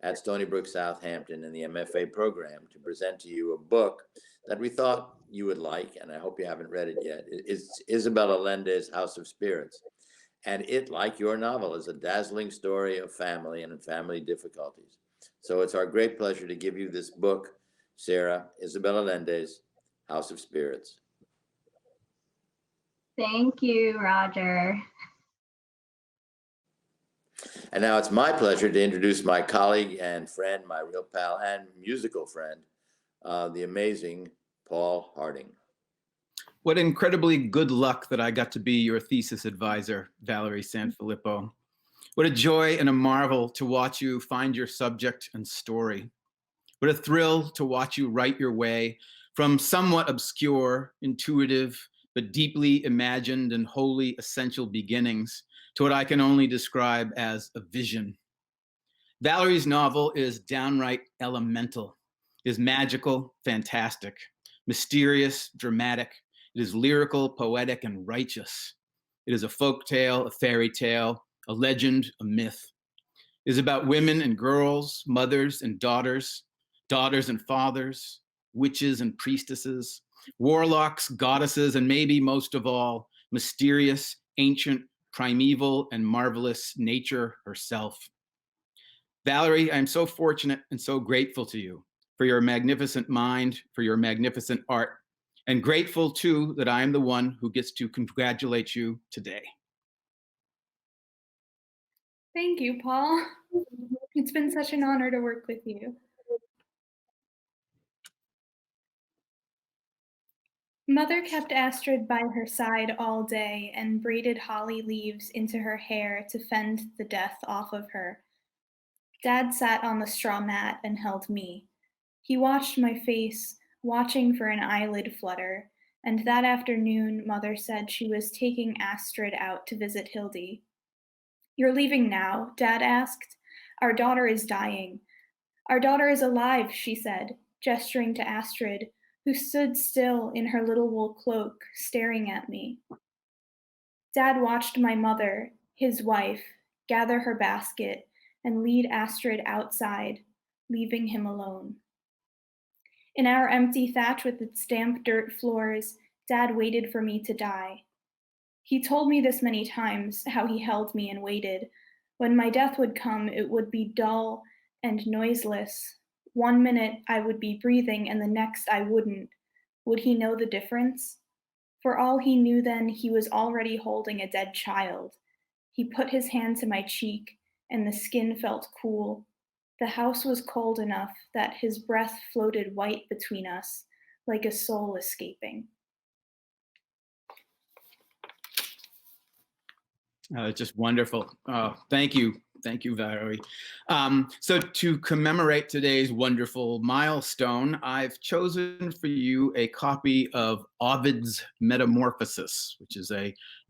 at Stony Brook Southampton in the MFA program, to present to you a book that we thought you would like, and I hope you haven't read it yet. It's Isabel Allende's House of Spirits. And it, like your novel, is a dazzling story of family and family difficulties. So it's our great pleasure to give you this book, Sarah, Isabel Allende's House of Spirits. Thank you, Roger. And now it's my pleasure to introduce my colleague and friend, my real pal and musical friend, the amazing Paul Harding. What incredibly good luck that I got to be your thesis advisor, Valerie Sanfilippo. What a joy and a marvel to watch you find your subject and story. What a thrill to watch you write your way from somewhat obscure, intuitive, but deeply imagined and wholly essential beginnings to what I can only describe as a vision. Valerie's novel is downright elemental, is magical, fantastic, mysterious, dramatic. It is lyrical, poetic, and righteous. It is a folk tale, a fairy tale, a legend, a myth. It is about women and girls, mothers and daughters, daughters and fathers, witches and priestesses, warlocks, goddesses, and maybe most of all, mysterious, ancient, primeval, and marvelous nature herself. Valerie, I'm so fortunate and so grateful to you for your magnificent mind, for your magnificent art, and grateful too that I am the one who gets to congratulate you today. Thank you, Paul. It's been such an honor to work with you. Mother kept Astrid by her side all day and braided holly leaves into her hair to fend the death off of her. Dad sat on the straw mat and held me. He watched my face, watching for an eyelid flutter, and that afternoon Mother said she was taking Astrid out to visit Hildy. "You're leaving now?" Dad asked. "Our daughter is dying." "Our daughter is alive," she said, gesturing to Astrid, who stood still in her little wool cloak, staring at me. Dad watched my mother, his wife, gather her basket and lead Astrid outside, leaving him alone. In our empty thatch with its damp dirt floors, Dad waited for me to die. He told me this many times, how he held me and waited. When my death would come, it would be dull and noiseless. 1 minute I would be breathing and the next I wouldn't. Would he know the difference? For all he knew then, he was already holding a dead child. He put his hand to my cheek and the skin felt cool. The house was cold enough that his breath floated white between us, like a soul escaping. Just wonderful. Thank you. Thank you, Valerie. So to commemorate today's wonderful milestone, I've chosen for you a copy of Ovid's Metamorphosis, which is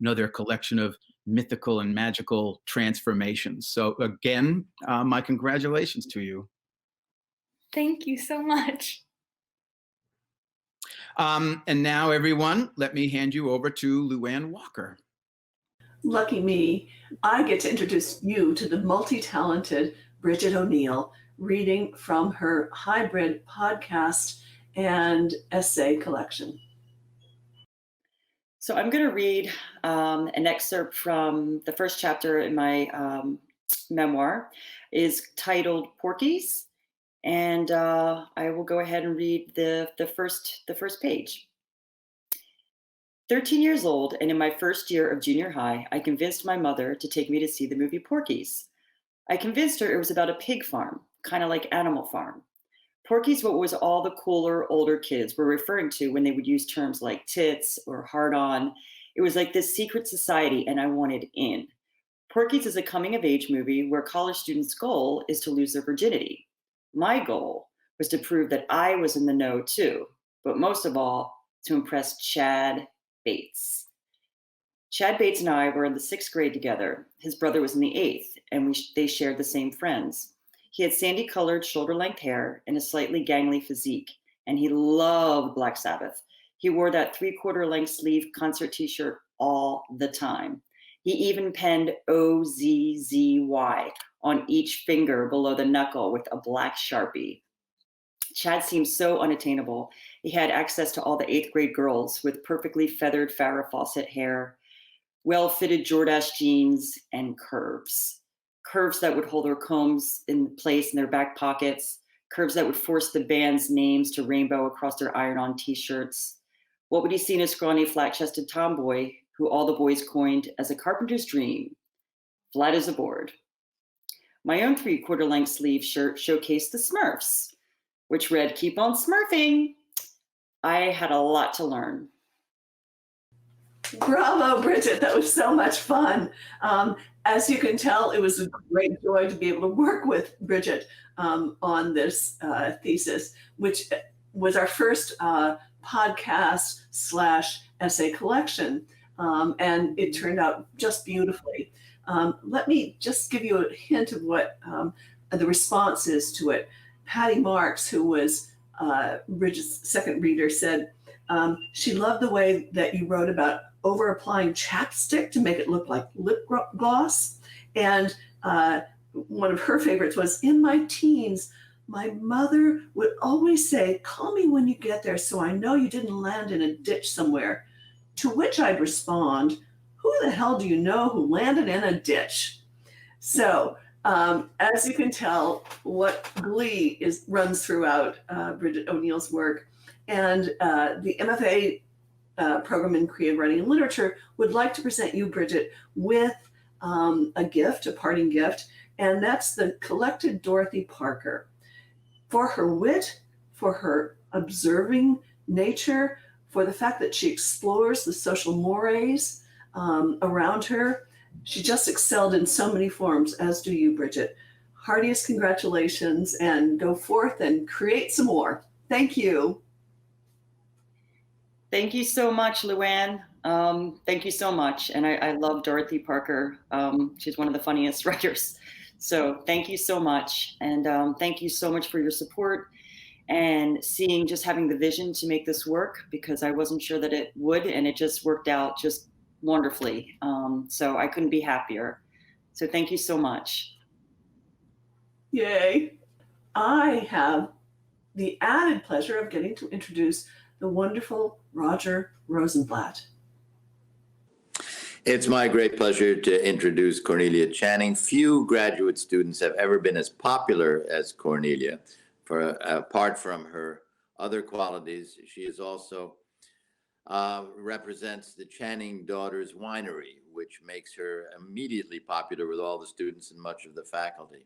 another collection of mythical and magical transformations. So again, my congratulations to you. Thank you so much. And now, everyone, let me hand you over to Luann Walker. Lucky me, I get to introduce you to the multi-talented Bridget O'Neill, reading from her hybrid podcast and essay collection. So I'm going to read an excerpt from the first chapter in my memoir. It is titled Porkies, and I will go ahead and read the first page. 13 years old, and in my first year of junior high, I convinced my mother to take me to see the movie Porky's. I convinced her it was about a pig farm, kind of like Animal Farm. Porky's what was all the cooler, older kids were referring to when they would use terms like tits or hard-on. It was like this secret society, and I wanted in. Porky's is a coming-of-age movie where college students' goal is to lose their virginity. My goal was to prove that I was in the know, too, but most of all, to impress Chad Bates. Chad Bates and I were in the 6th grade together. His brother was in the 8th, and they shared the same friends. He had sandy-colored, shoulder-length hair and a slightly gangly physique, and he loved Black Sabbath. He wore that 3/4 length sleeve concert t-shirt all the time. He even penned OZZY on each finger below the knuckle with a black Sharpie. Chad seemed so unattainable. He had access to all the 8th grade girls with perfectly feathered Farrah Fawcett hair, well-fitted Jordache jeans, and curves. Curves that would hold their combs in place in their back pockets, curves that would force the band's names to rainbow across their iron-on t-shirts. What would he see in a scrawny, flat-chested tomboy who all the boys coined as a carpenter's dream, flat as a board? My own 3/4 length sleeve shirt showcased the Smurfs, which read, "Keep on smurfing." I had a lot to learn. Bravo, Bridget. That was so much fun. As you can tell, it was a great joy to be able to work with Bridget on this thesis, which was our first podcast / essay collection. And it turned out just beautifully. Let me just give you a hint of what the response is to it. Patty Marks, who was Bridget's second reader, said, she loved the way that you wrote about over applying chapstick to make it look like lip gloss. And one of her favorites was, in my teens, my mother would always say, "Call me when you get there so I know you didn't land in a ditch somewhere." To which I'd respond, "Who the hell do you know who landed in a ditch?" So as you can tell, what glee runs throughout Bridget O'Neill's work. And the MFA program in Creative Writing and Literature would like to present you, Bridget, with a gift, a parting gift, and that's the Collected Dorothy Parker. For her wit, for her observing nature, for the fact that she explores the social mores around her. She just excelled in so many forms, as do you, Bridget. Heartiest congratulations, and go forth and create some more. Thank you. Thank you so much, Luann. Thank you so much. And I love Dorothy Parker. She's one of the funniest writers. So thank you so much. And thank you so much for your support and having the vision to make this work, because I wasn't sure that it would, and it just worked out just wonderfully. So I couldn't be happier. So thank you so much. Yay. I have the added pleasure of getting to introduce the wonderful Roger Rosenblatt. It's my great pleasure to introduce Cornelia Channing. Few graduate students have ever been as popular as Cornelia. Apart from her other qualities, she is also represents the Channing Daughters Winery, which makes her immediately popular with all the students and much of the faculty.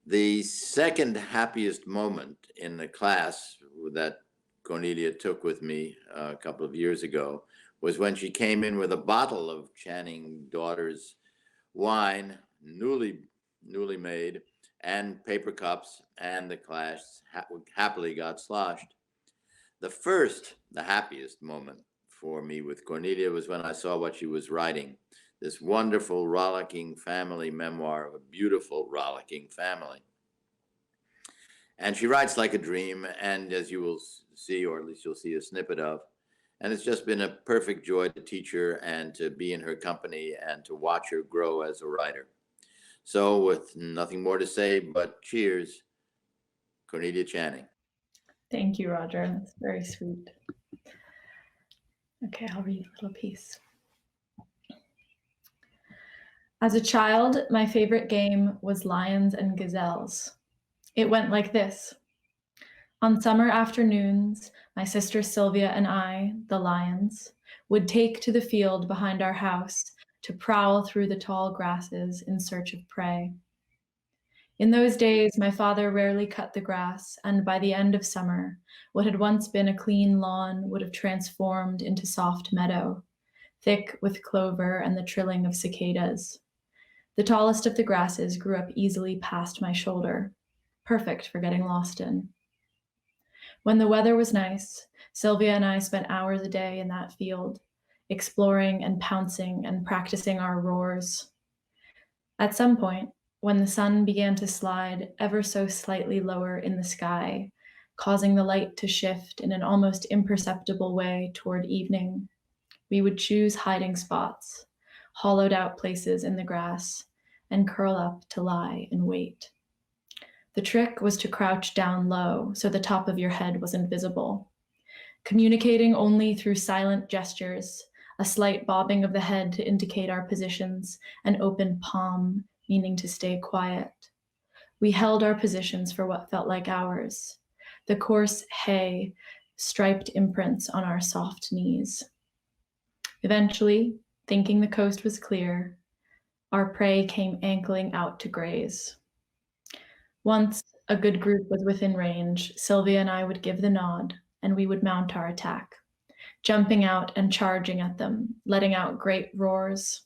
The second happiest moment in the class that Cornelia took with me a couple of years ago was when she came in with a bottle of Channing Daughters wine, newly made, and paper cups, and the class happily got sloshed. The happiest moment for me with Cornelia was when I saw what she was writing, this wonderful, rollicking family memoir of a beautiful, rollicking family. And she writes like a dream, and as you will see, or at least you'll see a snippet of, and it's just been a perfect joy to teach her and to be in her company and to watch her grow as a writer. So with nothing more to say, but cheers, Cornelia Channing. Thank you, Roger. That's very sweet. Okay, I'll read a little piece. As a child, my favorite game was Lions and Gazelles. It went like this. On summer afternoons, my sister Sylvia and I, the lions, would take to the field behind our house to prowl through the tall grasses in search of prey. In those days, my father rarely cut the grass, and by the end of summer, what had once been a clean lawn would have transformed into soft meadow, thick with clover and the trilling of cicadas. The tallest of the grasses grew up easily past my shoulder, perfect for getting lost in. When the weather was nice, Sylvia and I spent hours a day in that field, exploring and pouncing and practicing our roars. At some point, when the sun began to slide ever so slightly lower in the sky, causing the light to shift in an almost imperceptible way toward evening, We would choose hiding spots, hollowed out places in the grass, and curl up to lie in wait. The trick was to crouch down low so the top of your head wasn't visible, communicating only through silent gestures, a slight bobbing of the head to indicate our positions, an open palm meaning to stay quiet. We held our positions for what felt like hours, the coarse hay striped imprints on our soft knees. Eventually, thinking the coast was clear, our prey came ankling out to graze. Once a good group was within range, Sylvia and I would give the nod, and we would mount our attack, jumping out and charging at them, letting out great roars.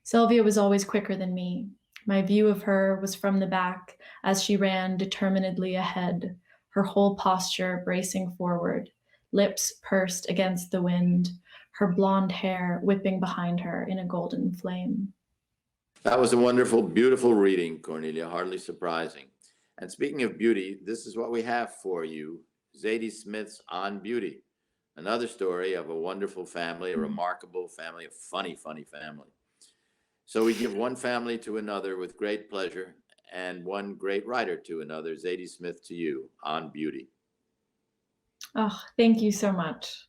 Sylvia was always quicker than me. My view of her was from the back as she ran determinedly ahead, her whole posture bracing forward, lips pursed against the wind, her blonde hair whipping behind her in a golden flame. That was a wonderful, beautiful reading, Cornelia, hardly surprising. And speaking of beauty, this is what we have for you, Zadie Smith's On Beauty, another story of a wonderful family, a remarkable family, a funny family. So we give one family to another with great pleasure, and one great writer to another. Zadie Smith, to you, On Beauty. Oh, thank you so much.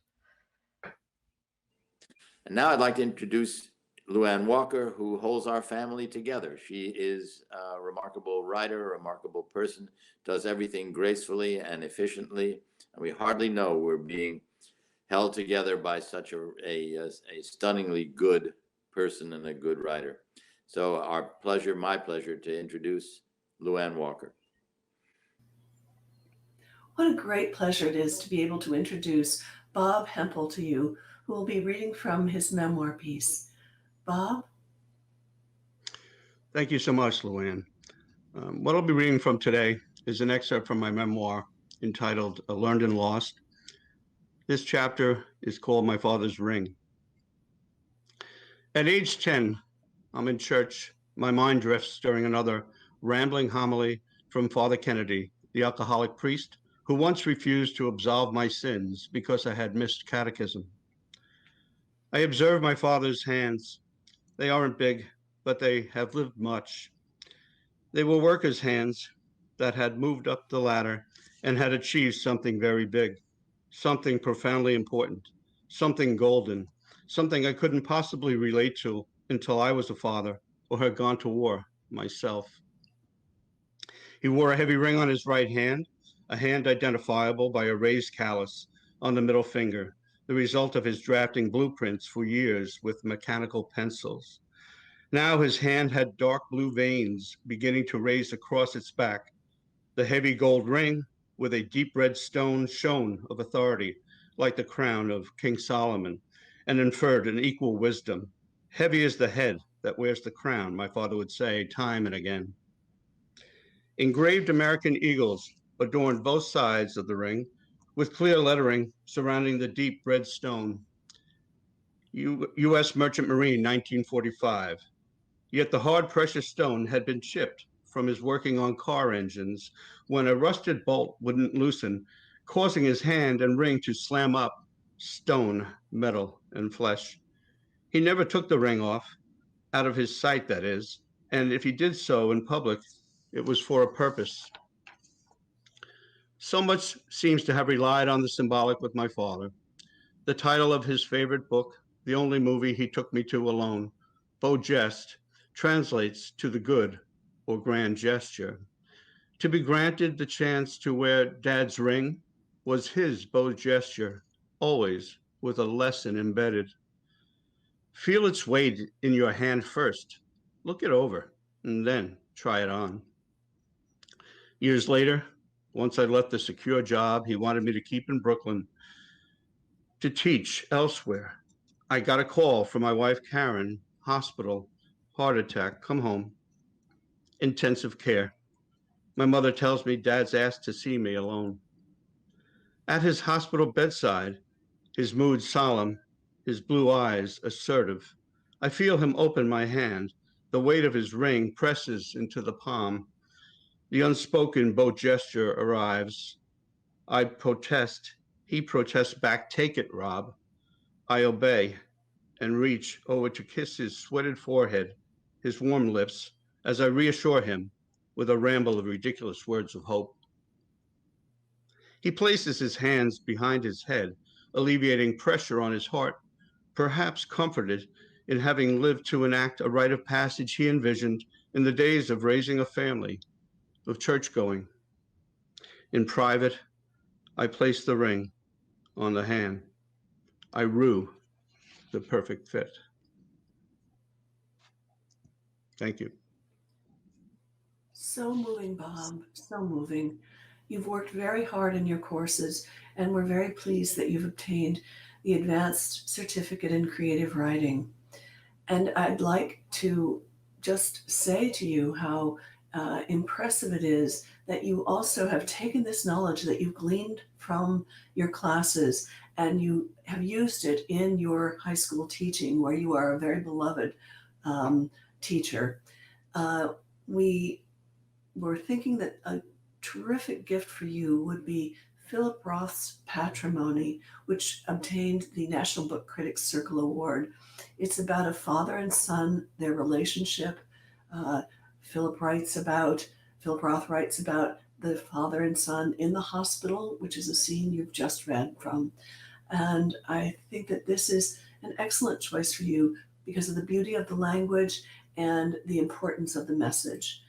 And now I'd like to introduce Luann Walker, who holds our family together. She is a remarkable writer, a remarkable person, does everything gracefully and efficiently, and we hardly know we're being held together by such a stunningly good person and a good writer. So my pleasure to introduce Luann Walker. What a great pleasure it is to be able to introduce Bob Hempel to you, who will be reading from his memoir piece. Bob? Thank you so much, Luann. What I'll be reading from today is an excerpt from my memoir entitled Learned and Lost. This chapter is called My Father's Ring. At age 10, I'm in church. My mind drifts during another rambling homily from Father Kennedy, the alcoholic priest who once refused to absolve my sins because I had missed catechism. I observe my father's hands. They aren't big, but they have lived much. They were workers' hands that had moved up the ladder and had achieved something very big, something profoundly important, something golden, something I couldn't possibly relate to until I was a father or had gone to war myself. He wore a heavy ring on his right hand, a hand identifiable by a raised callus on the middle finger, the result of his drafting blueprints for years with mechanical pencils. Now his hand had dark blue veins beginning to raise across its back. The heavy gold ring with a deep red stone shone of authority, like the crown of King Solomon, and inferred an equal wisdom. Heavy is the head that wears the crown, my father would say time and again. Engraved American eagles adorned both sides of the ring with clear lettering surrounding the deep red stone. U.S. Merchant Marine, 1945. Yet the hard precious stone had been chipped from his working on car engines when a rusted bolt wouldn't loosen, causing his hand and ring to slam up stone, metal, and flesh. He never took the ring off, out of his sight, that is, and if he did so in public, it was for a purpose. So much seems to have relied on the symbolic with my father. The title of his favorite book, the only movie he took me to alone, Beau Geste, translates to the good or grand gesture. To be granted the chance to wear Dad's ring was his beau gesture, always with a lesson embedded. Feel its weight in your hand first, look it over, and then try it on. Years later, once I left the secure job he wanted me to keep in Brooklyn to teach elsewhere, I got a call from my wife, Karen, hospital, heart attack, come home, intensive care. My mother tells me Dad's asked to see me alone. At his hospital bedside, his mood solemn, his blue eyes assertive, I feel him open my hand. The weight of his ring presses into the palm. The unspoken beau gesture arrives. I protest. He protests back, take it, Rob. I obey and reach over to kiss his sweated forehead, his warm lips, as I reassure him with a ramble of ridiculous words of hope. He places his hands behind his head, alleviating pressure on his heart, perhaps comforted in having lived to enact a rite of passage he envisioned in the days of raising a family, of church-going. In private, I place the ring on the hand. I rue the perfect fit. Thank you. So moving, Bob, so moving. You've worked very hard in your courses, and we're very pleased that you've obtained the Advanced Certificate in Creative Writing. And I'd like to just say to you how impressive it is that you also have taken this knowledge that you've gleaned from your classes and you have used it in your high school teaching, where you are a very beloved teacher. We were thinking that a terrific gift for you would be Philip Roth's Patrimony, which obtained the National Book Critics Circle Award. It's about a father and son, their relationship. Philip Roth writes about the father and son in the hospital, which is a scene you've just read from. And I think that this is an excellent choice for you because of the beauty of the language and the importance of the message.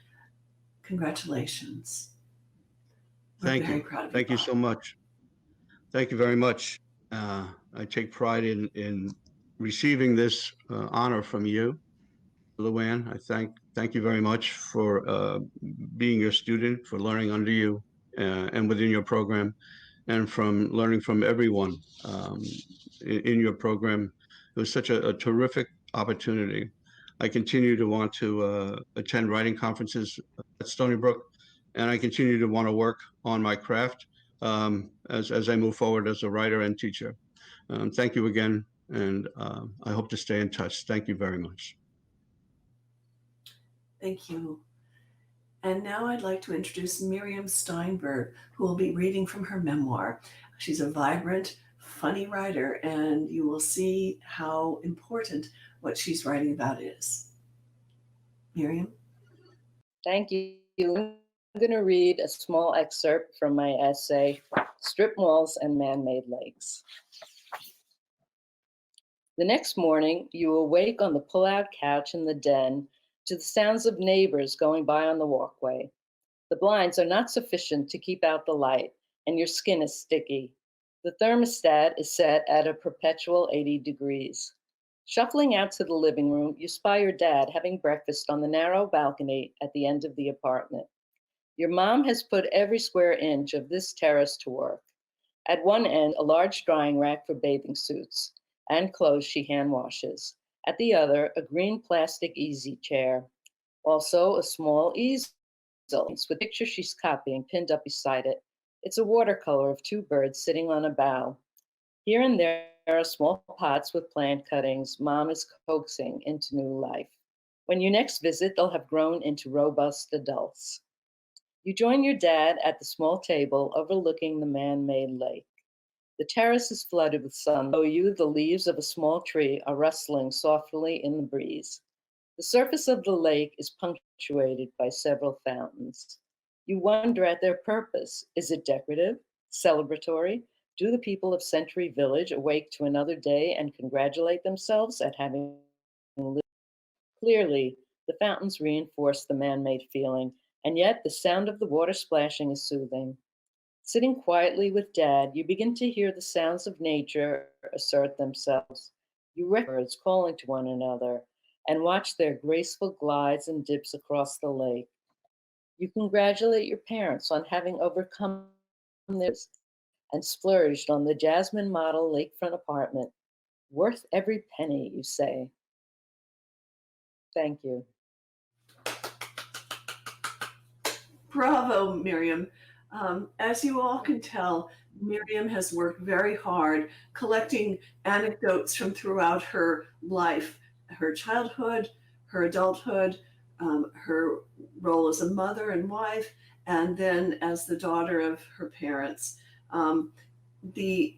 Congratulations. We're very proud of you. Thank you so much. Thank you very much. I take pride in receiving this honor from you, Luann. I thank you very much for being your student, for learning under you and within your program, and from learning from everyone in your program. It was such a terrific opportunity. I continue to want to attend writing conferences at Stony Brook, and I continue to want to work on my craft as I move forward as a writer and teacher. Thank you again, and I hope to stay in touch. Thank you very much. Thank you. And now I'd like to introduce Miriam Steinberg, who will be reading from her memoir. She's a vibrant, funny writer, and you will see how important what she's writing about is. Miriam? Thank you. I'm going to read a small excerpt from my essay, Strip Malls and Man-Made Lakes. The next morning, you awake on the pull-out couch in the den to the sounds of neighbors going by on the walkway. The blinds are not sufficient to keep out the light, and your skin is sticky. The thermostat is set at a perpetual 80 degrees. Shuffling out to the living room, you spy your dad having breakfast on the narrow balcony at the end of the apartment. Your mom has put every square inch of this terrace to work. At one end, a large drying rack for bathing suits and clothes she hand washes. At the other, a green plastic easy chair. Also, a small easel with pictures she's copying pinned up beside it. It's a watercolor of two birds sitting on a bough. Here and there are small pots with plant cuttings Mom is coaxing into new life. When you next visit, they'll have grown into robust adults. You join your dad at the small table overlooking the man-made lake. The terrace is flooded with sun. Below you, the leaves of a small tree are rustling softly in the breeze. The surface of the lake is punctuated by several fountains. You wonder at their purpose. Is it decorative, celebratory? Do the people of Century Village awake to another day and congratulate themselves at having lived? Clearly, the fountains reinforce the man-made feeling, and yet the sound of the water splashing is soothing. Sitting quietly with Dad, you begin to hear the sounds of nature assert themselves. You recognize birds calling to one another and watch their graceful glides and dips across the lake. You congratulate your parents on having overcome this and splurged on the Jasmine model lakefront apartment. Worth every penny, you say. Thank you. Bravo, Miriam. As you all can tell, Miriam has worked very hard collecting anecdotes from throughout her life, her childhood, her adulthood, her role as a mother and wife, and then as the daughter of her parents. the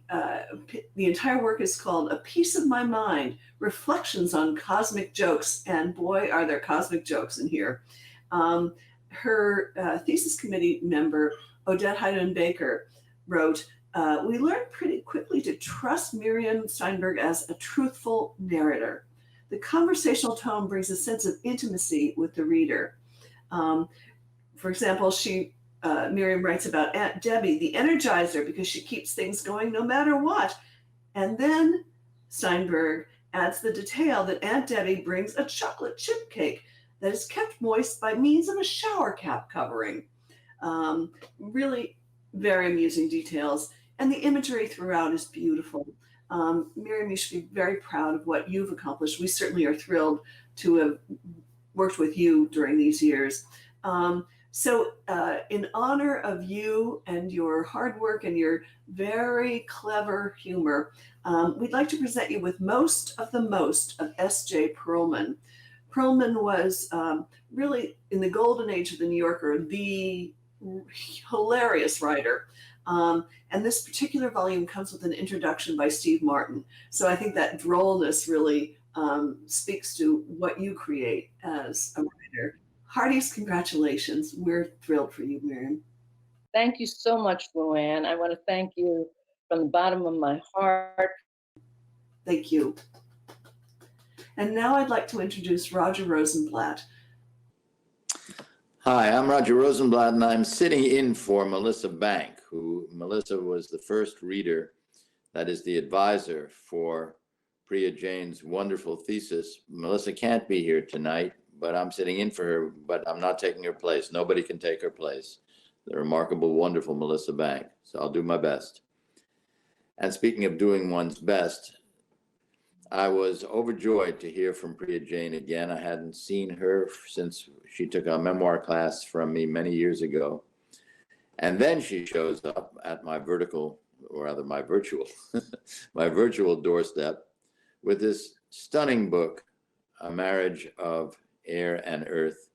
entire work is called A Piece of My Mind, Reflections on Cosmic Jokes, and boy, are there cosmic jokes in here. Her thesis committee member, Odette Heidemann Baker, wrote, we learned pretty quickly to trust Miriam Steinberg as a truthful narrator. The conversational tone brings a sense of intimacy with the reader. For example, Miriam writes about Aunt Debbie, the energizer, because she keeps things going no matter what. And then Steinberg adds the detail that Aunt Debbie brings a chocolate chip cake that is kept moist by means of a shower cap covering. Really very amusing details. And the imagery throughout is beautiful. Miriam, you should be very proud of what you've accomplished. We certainly are thrilled to have worked with you during these years. So in honor of you and your hard work and your very clever humor, we'd like to present you with Most of S.J. Perlman. Perlman was really, in the golden age of the New Yorker, the hilarious writer. And this particular volume comes with an introduction by Steve Martin. So I think that drollness really speaks to what you create as a writer. Heartiest congratulations. We're thrilled for you, Miriam. Thank you so much, Luann. I want to thank you from the bottom of my heart. Thank you. And now I'd like to introduce Roger Rosenblatt. Hi, I'm Roger Rosenblatt, and I'm sitting in for Melissa Bank, Melissa was the first reader, that is the advisor for Priya Jain's wonderful thesis. Melissa can't be here tonight, but I'm sitting in for her, but I'm not taking her place. Nobody can take her place. The remarkable, wonderful Melissa Bank. So I'll do my best. And speaking of doing one's best, I was overjoyed to hear from Priya Jain again. I hadn't seen her since she took a memoir class from me many years ago. And then she shows up at my virtual, my virtual doorstep with this stunning book, A Marriage of Air and Earth,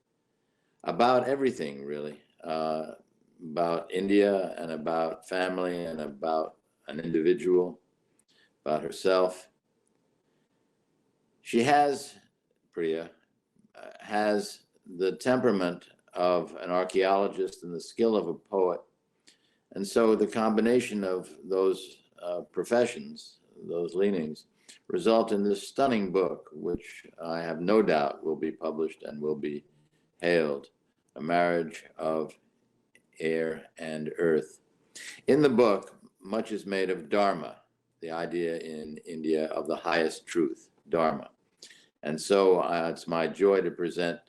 about everything really, about India and about family and about an individual, about herself. She has, Priya, has the temperament of an archaeologist and the skill of a poet. And so the combination of those professions, those leanings, result in this stunning book, which I have no doubt will be published and will be hailed, A Marriage of Air and Earth. In the book, much is made of Dharma, the idea in India of the highest truth, Dharma. And so it's my joy to present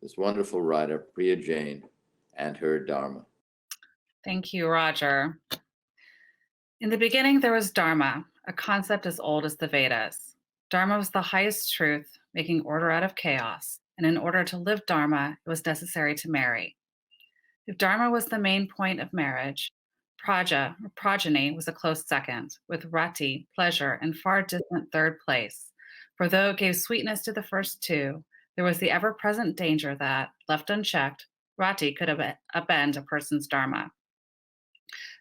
this wonderful writer, Priya Jain, and her Dharma. Thank you, Roger. In the beginning, there was Dharma, a concept as old as the Vedas. Dharma was the highest truth, making order out of chaos. And in order to live Dharma, it was necessary to marry. If Dharma was the main point of marriage, Praja, or progeny, was a close second, with Rati, pleasure, in far distant third place. For though it gave sweetness to the first two, there was the ever-present danger that, left unchecked, Rati could upend a person's Dharma.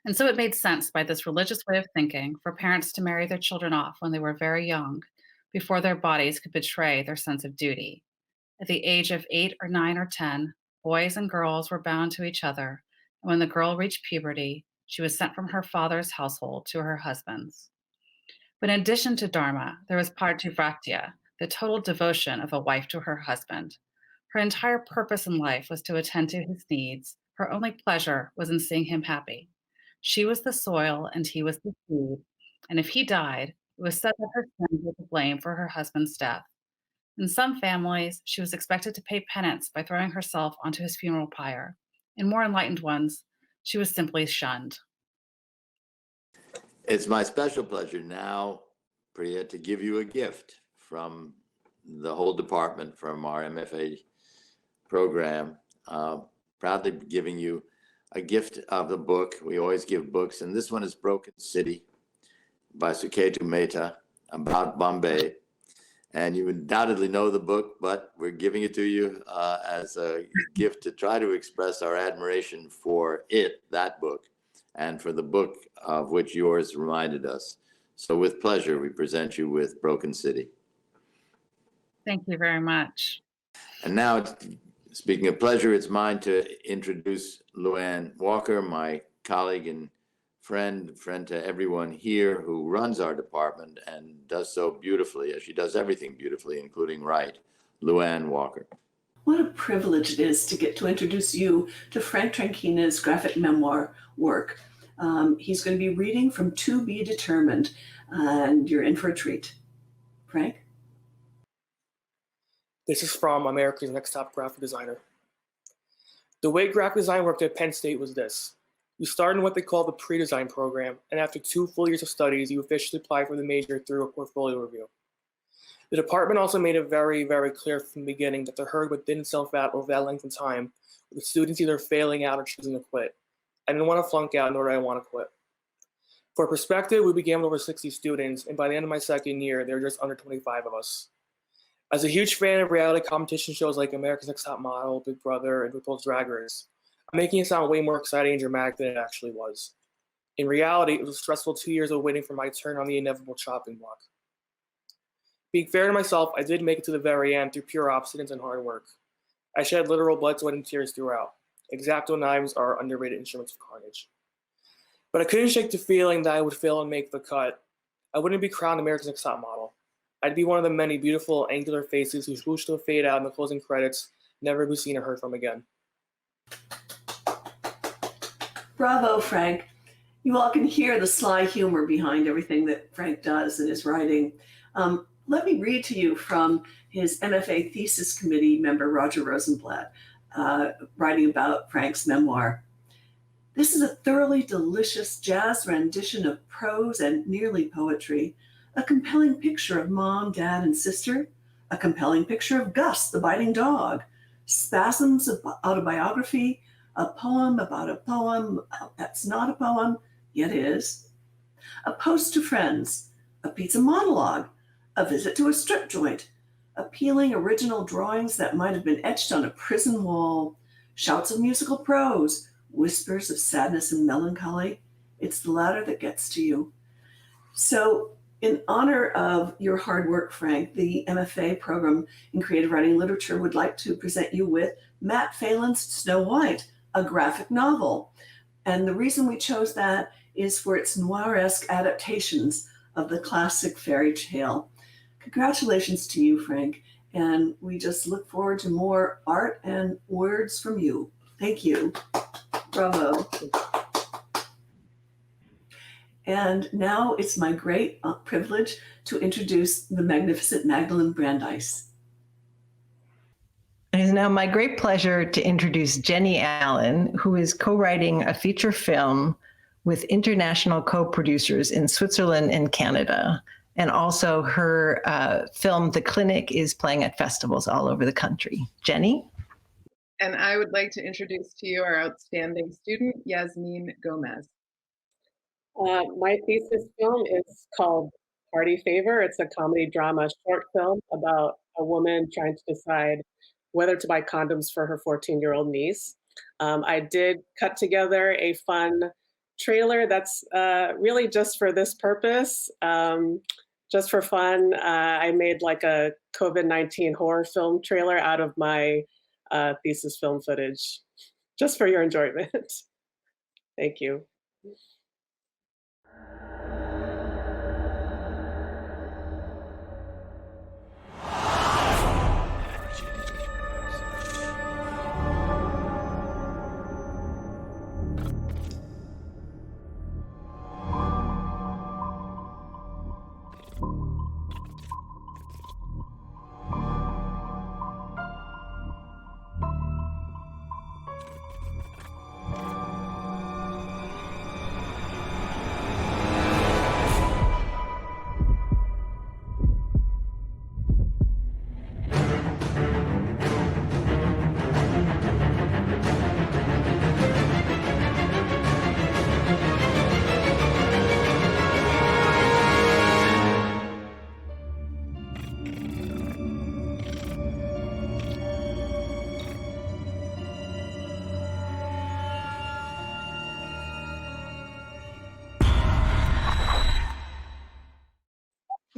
And so it made sense by this religious way of thinking for parents to marry their children off when they were very young, before their bodies could betray their sense of duty. At the age of 8 or 9 or 10, boys and girls were bound to each other, and when the girl reached puberty, she was sent from her father's household to her husband's. But in addition to Dharma, there was Partivratya, the total devotion of a wife to her husband. Her entire purpose in life was to attend to his needs. Her only pleasure was in seeing him happy. She was the soil and he was the seed, and if he died, it was said that her sins were to blame for her husband's death. In some families, she was expected to pay penance by throwing herself onto his funeral pyre. In more enlightened ones, she was simply shunned. It's my special pleasure now, Priya, to give you a gift from the whole department, from our MFA program. Proudly giving you a gift of the book. We always give books, and this one is Broken City by Suketu Mehta about Bombay. And you undoubtedly know the book, but we're giving it to you as a gift to try to express our admiration for that book, and for the book of which yours reminded us. So with pleasure, we present you with Broken City. Thank you very much. And now, speaking of pleasure, it's mine to introduce Luann Walker, my colleague and friend to everyone here, who runs our department and does so beautifully, as she does everything beautifully, including write. Luann Walker. What a privilege it is to get to introduce you to Frank Tranquina's graphic memoir work. He's going to be reading from To Be Determined, and you're in for a treat. Frank? This is from America's Next Top Graphic Designer. The way graphic design worked at Penn State was this. You start in what they call the pre-design program, and after 2 full years of studies, you officially apply for the major through a portfolio review. The department also made it very, very clear from the beginning that the herd would thin itself out over that length of time, with students either failing out or choosing to quit. I didn't want to flunk out, nor did I want to quit. For perspective, we began with over 60 students, and by the end of my second year, there were just under 25 of us. As a huge fan of reality competition shows like America's Next Top Model, Big Brother, and RuPaul's Drag Race, I'm making it sound way more exciting and dramatic than it actually was. In reality, it was a stressful 2 years of waiting for my turn on the inevitable chopping block. Being fair to myself, I did make it to the very end through pure obstinance and hard work. I shed literal blood, sweat, and tears throughout. X-Acto knives are underrated instruments of carnage. But I couldn't shake the feeling that I would fail and make the cut. I wouldn't be crowned America's Next Top Model. I'd be one of the many beautiful, angular faces whose swoosh to fade out in the closing credits, never be seen or heard from again. Bravo, Frank. You all can hear the sly humor behind everything that Frank does in his writing. Let me read to you from his MFA thesis committee member, Roger Rosenblatt, writing about Frank's memoir. This is a thoroughly delicious jazz rendition of prose and nearly poetry, a compelling picture of mom, dad, and sister, a compelling picture of Gus, the biting dog, spasms of autobiography, a poem about a poem that's not a poem, yet is, a post to friends, a pizza monologue, a visit to a strip joint, appealing original drawings that might have been etched on a prison wall, shouts of musical prose, whispers of sadness and melancholy. It's the latter that gets to you. So, in honor of your hard work, Frank, the MFA program in Creative Writing and Literature would like to present you with Matt Phelan's Snow White, a graphic novel. And the reason we chose that is for its noir-esque adaptations of the classic fairy tale. Congratulations to you, Frank, and we just look forward to more art and words from you. Thank you. Bravo. And now it's my great privilege to introduce the magnificent Magdalene Brandeis. It is now my great pleasure to introduce Jenny Allen, who is co-writing a feature film with international co-producers in Switzerland and Canada. And also her film, The Clinic, is playing at festivals all over the country. Jenny? And I would like to introduce to you our outstanding student, Yasmin Gomez. My thesis film is called Party Favor. It's a comedy drama short film about a woman trying to decide whether to buy condoms for her 14-year-old niece. I did cut together a fun trailer that's really just for this purpose. Just for fun, I made like a COVID-19 horror film trailer out of my thesis film footage, just for your enjoyment. Thank you.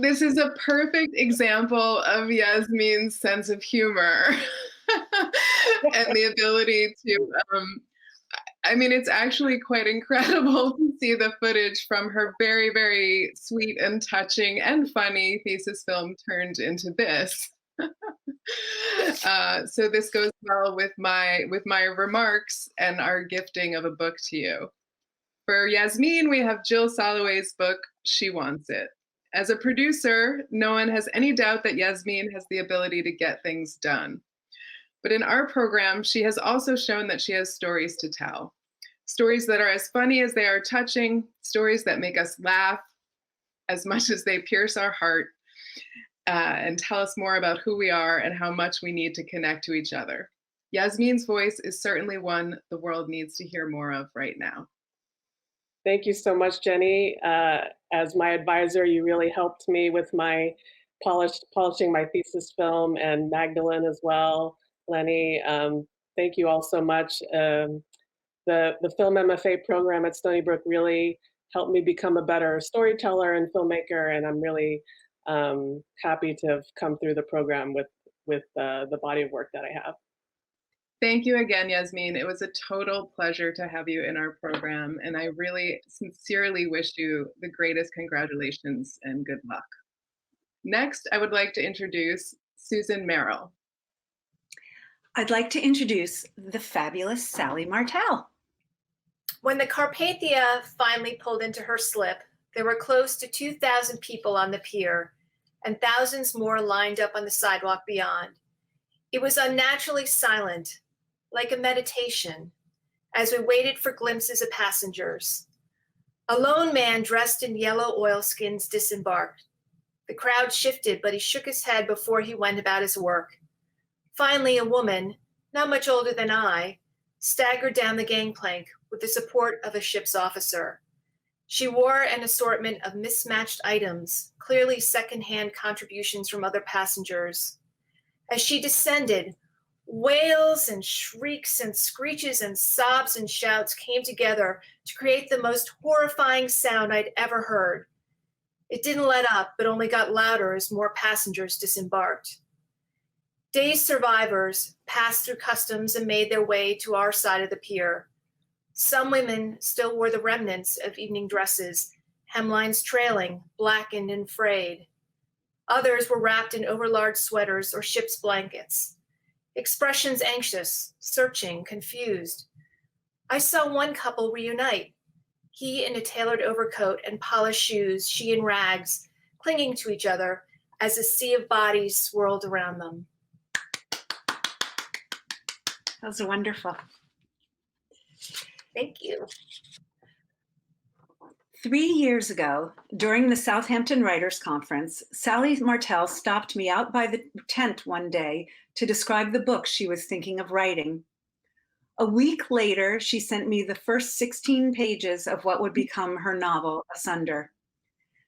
This is a perfect example of Yasmin's sense of humor and the ability to, I mean, it's actually quite incredible to see the footage from her very, very sweet and touching and funny thesis film turned into this. So this goes well with my remarks and our gifting of a book to you. For Yasmin, we have Jill Soloway's book, She Wants It. As a producer, no one has any doubt that Yasmin has the ability to get things done. But in our program, she has also shown that she has stories to tell. Stories that are as funny as they are touching, stories that make us laugh as much as they pierce our heart, and tell us more about who we are and how much we need to connect to each other. Yasmin's voice is certainly one the world needs to hear more of right now. Thank you so much, Jenny. As my advisor, you really helped me with my polishing my thesis film, and Magdalene as well, Lenny. Thank you all so much. The Film MFA program at Stony Brook really helped me become a better storyteller and filmmaker, and I'm really happy to have come through the program with the body of work that I have. Thank you again, Yasmin. It was a total pleasure to have you in our program, and I really sincerely wish you the greatest congratulations and good luck. Next, I would like to introduce Susan Merrill. I'd like to introduce the fabulous Sally Martell. When the Carpathia finally pulled into her slip, there were close to 2,000 people on the pier and thousands more lined up on the sidewalk beyond. It was unnaturally silent, like a meditation, as we waited for glimpses of passengers. A lone man dressed in yellow oilskins disembarked. The crowd shifted, but he shook his head before he went about his work. Finally, a woman, not much older than I, staggered down the gangplank with the support of a ship's officer. She wore an assortment of mismatched items, clearly secondhand contributions from other passengers. As she descended, wails and shrieks and screeches and sobs and shouts came together to create the most horrifying sound I'd ever heard. It didn't let up, but only got louder as more passengers disembarked. Dazed survivors passed through customs and made their way to our side of the pier. Some women still wore the remnants of evening dresses, hemlines trailing, blackened and frayed. Others were wrapped in overlarge sweaters or ship's blankets. Expressions anxious, searching, confused. I saw one couple reunite. He in a tailored overcoat and polished shoes, she in rags, clinging to each other as a sea of bodies swirled around them. That was wonderful. Thank you. 3 years ago, during the Southampton Writers' Conference, Sally Martell stopped me out by the tent one day to describe the book she was thinking of writing. A week later, she sent me the first 16 pages of what would become her novel, Asunder.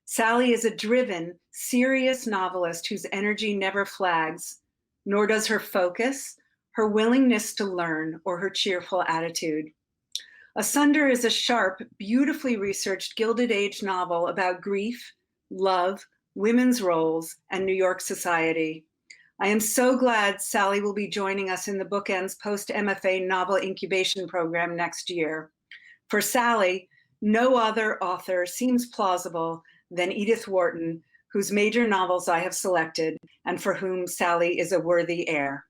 Sally is a driven, serious novelist whose energy never flags, nor does her focus, her willingness to learn, or her cheerful attitude. Asunder is a sharp, beautifully researched Gilded Age novel about grief, love, women's roles, and New York society. I am so glad Sally will be joining us in the Bookends post-MFA novel incubation program next year. For Sally, no other author seems plausible than Edith Wharton, whose major novels I have selected, and for whom Sally is a worthy heir.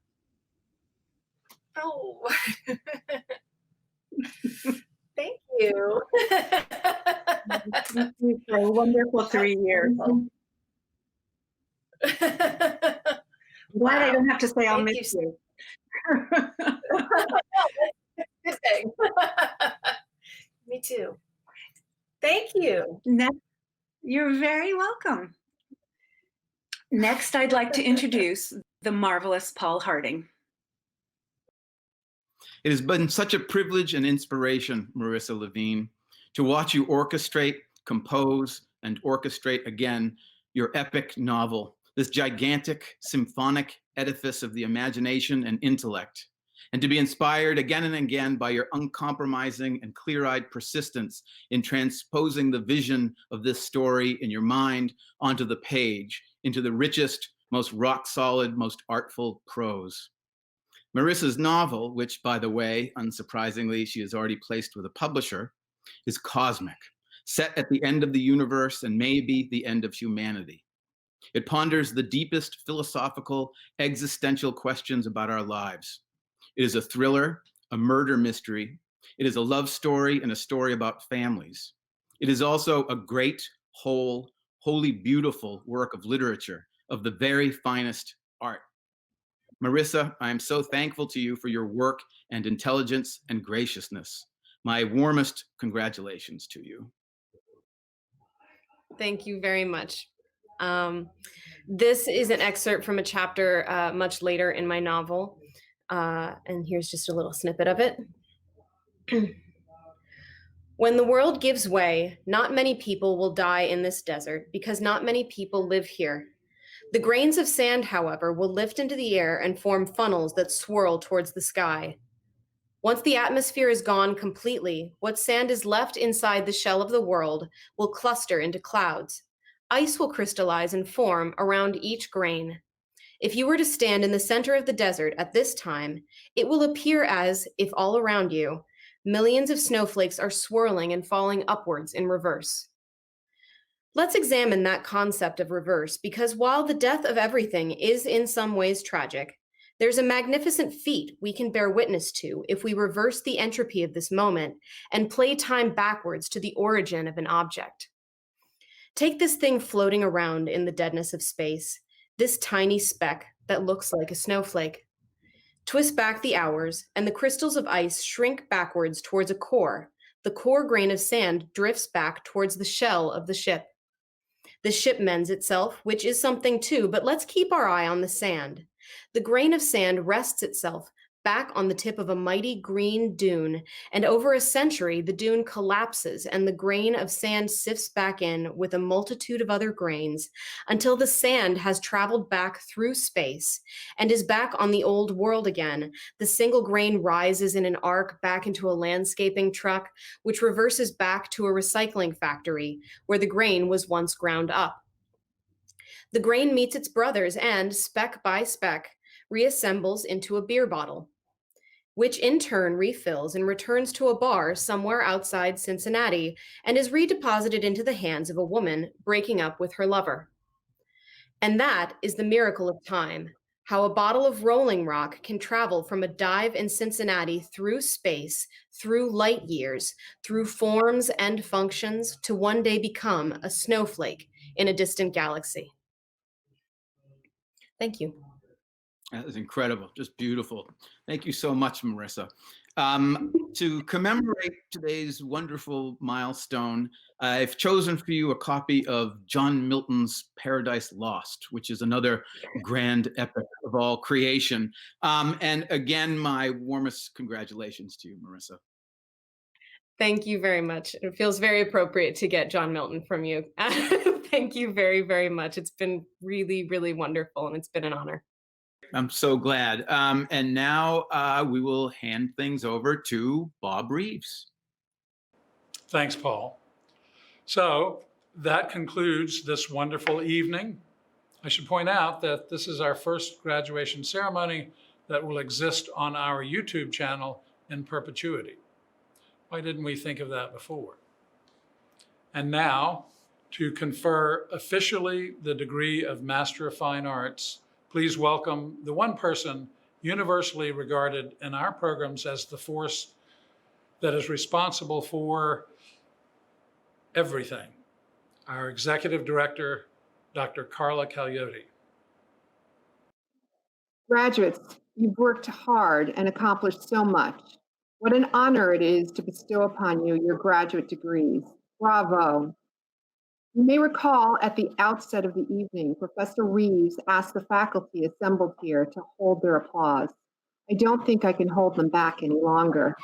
Oh, thank you. Thank you for a wonderful 3 years. Glad I don't have to say I'll miss you. Good thing. Me too. Thank you. Next, you're very welcome. Next, I'd like to introduce the marvelous Paul Harding. It has been such a privilege and inspiration, Marissa Levine, to watch you orchestrate, compose, and orchestrate again your epic novel, this gigantic symphonic edifice of the imagination and intellect. and to be inspired again and again by your uncompromising and clear-eyed persistence in transposing the vision of this story in your mind onto the page, into the richest, most rock-solid, most artful prose. Marissa's novel, which, by the way, unsurprisingly, she has already placed with a publisher, is cosmic, set at the end of the universe and maybe the end of humanity. It ponders the deepest philosophical, existential questions about our lives. It is a thriller, a murder mystery. It is a love story and a story about families. It is also a great, whole, wholly beautiful work of literature, of the very finest art. Marissa, I am so thankful to you for your work and intelligence and graciousness. My warmest congratulations to you. Thank you very much. This is an excerpt from a chapter much later in my novel, and here's just a little snippet of it. When the world gives way, not many people will die in this desert because not many people live here. The grains of sand, however, will lift into the air and form funnels that swirl towards the sky. Once the atmosphere is gone completely, what sand is left inside the shell of the world will cluster into clouds. Ice will crystallize and form around each grain. If you were to stand in the center of the desert at this time, it will appear as if all around you, millions of snowflakes are swirling and falling upwards in reverse. Let's examine that concept of reverse, because while the death of everything is in some ways tragic, there's a magnificent feat we can bear witness to if we reverse the entropy of this moment and play time backwards to the origin of an object. Take this thing floating around in the deadness of space, this tiny speck that looks like a snowflake. Twist back the hours, and the crystals of ice shrink backwards towards a core. The core grain of sand drifts back towards the shell of the ship. The ship mends itself, which is something too, but let's keep our eye on the sand. The grain of sand rests itself back on the tip of a mighty green dune, and over a century, the dune collapses and the grain of sand sifts back in with a multitude of other grains until the sand has traveled back through space and is back on the old world again. The single grain rises in an arc back into a landscaping truck, which reverses back to a recycling factory where the grain was once ground up. The grain meets its brothers and, speck by speck, reassembles into a beer bottle, which in turn refills and returns to a bar somewhere outside Cincinnati and is redeposited into the hands of a woman breaking up with her lover. And that is the miracle of time, how a bottle of Rolling Rock can travel from a dive in Cincinnati through space, through light years, through forms and functions to one day become a snowflake in a distant galaxy. Thank you. That is incredible, just beautiful. Thank you so much, Marissa. To commemorate today's wonderful milestone, I've chosen for you a copy of John Milton's Paradise Lost, which is another grand epic of all creation. And again, my warmest congratulations to you, Marissa. Thank you very much. It feels very appropriate to get John Milton from you. Thank you very, very much. It's been really, really wonderful, and it's been an honor. I'm so glad. And now we will hand things over to Bob Reeves. Thanks, Paul. So that concludes this wonderful evening. I should point out that this is our first graduation ceremony that will exist on our YouTube channel in perpetuity. Why didn't we think of that before? And now, to confer officially the degree of Master of Fine Arts, please welcome the one person universally regarded in our programs as the force that is responsible for everything, our Executive Director, Dr. Carla Cagliotti. Graduates, you've worked hard and accomplished so much. What an honor it is to bestow upon you your graduate degrees. Bravo. You may recall at the outset of the evening, Professor Reeves asked the faculty assembled here to hold their applause. I don't think I can hold them back any longer.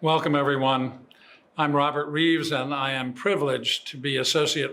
Welcome, everyone. I'm Robert Reeves, and I am privileged to be Associate